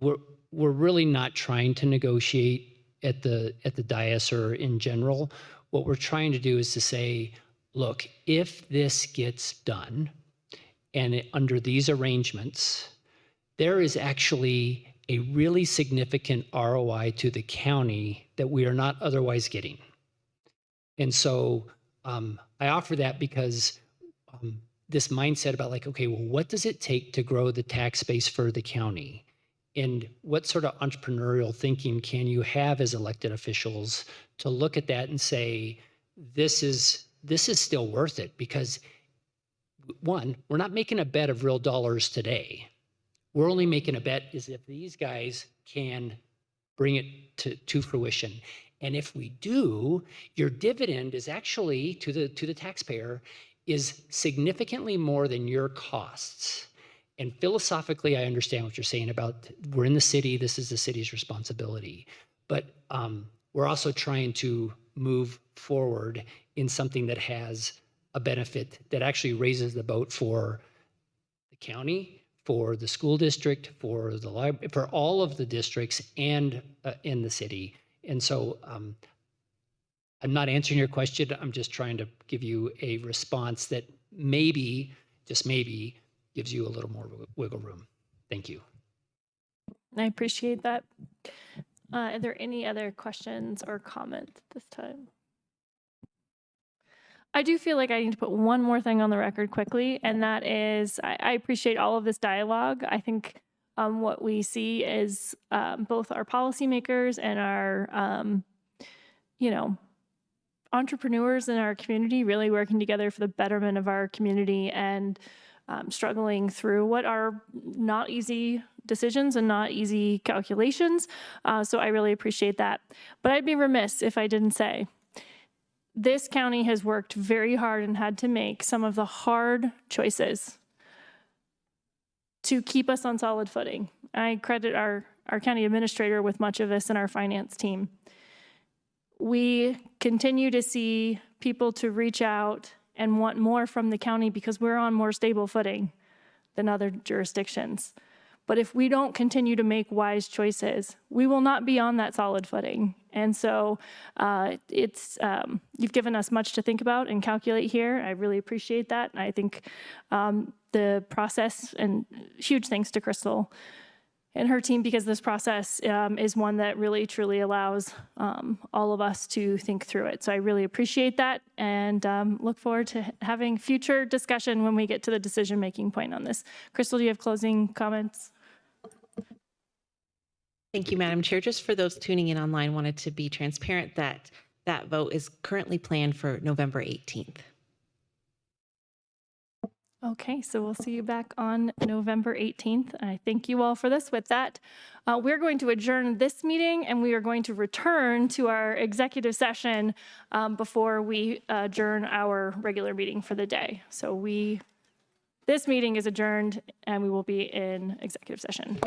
Speaker 8: we're really not trying to negotiate at the dais or in general. What we're trying to do is to say, look, if this gets done and under these arrangements, there is actually a really significant ROI to the county that we are not otherwise getting. And so I offer that because this mindset about okay, well, what does it take to grow the tax base for the county? And what sort of entrepreneurial thinking can you have as elected officials to look at that and say, this is still worth it? Because one, we're not making a bet of real dollars today. We're only making a bet is if these guys can bring it to fruition. And if we do, your dividend is actually to the taxpayer is significantly more than your costs. And philosophically, I understand what you're saying about we're in the city, this is the city's responsibility. But we're also trying to move forward in something that has a benefit that actually raises the boat for the county, for the school district, for the library, for all of the districts and in the city. And so I'm not answering your question. I'm just trying to give you a response that maybe, just maybe, gives you a little more wiggle room. Thank you.
Speaker 1: I appreciate that. Are there any other questions or comments at this time? I do feel like I need to put one more thing on the record quickly, and that is I appreciate all of this dialogue. I think what we see is both our policymakers and our, entrepreneurs in our community really working together for the betterment of our community and struggling through what are not easy decisions and not easy calculations. So I really appreciate that. But I'd be remiss if I didn't say, this county has worked very hard and had to make some of the hard choices to keep us on solid footing. I credit our county administrator with much of this and our finance team. We continue to see people to reach out and want more from the county because we're on more stable footing than other jurisdictions. But if we don't continue to make wise choices, we will not be on that solid footing. And so you've given us much to think about and calculate here. I really appreciate that. I think the process, and huge thanks to Crystal and her team, because this process is one that really truly allows all of us to think through it. So I really appreciate that and look forward to having future discussion when we get to the decision-making point on this. Crystal, do you have closing comments?
Speaker 3: Thank you, Madam Chair. Just for those tuning in online, wanted to be transparent that that vote is currently planned for November 18th.
Speaker 1: Okay, so we'll see you back on November 18th. I thank you all for this. With that, we're going to adjourn this meeting and we are going to return to our executive session before we adjourn our regular meeting for the day. So this meeting is adjourned and we will be in executive session.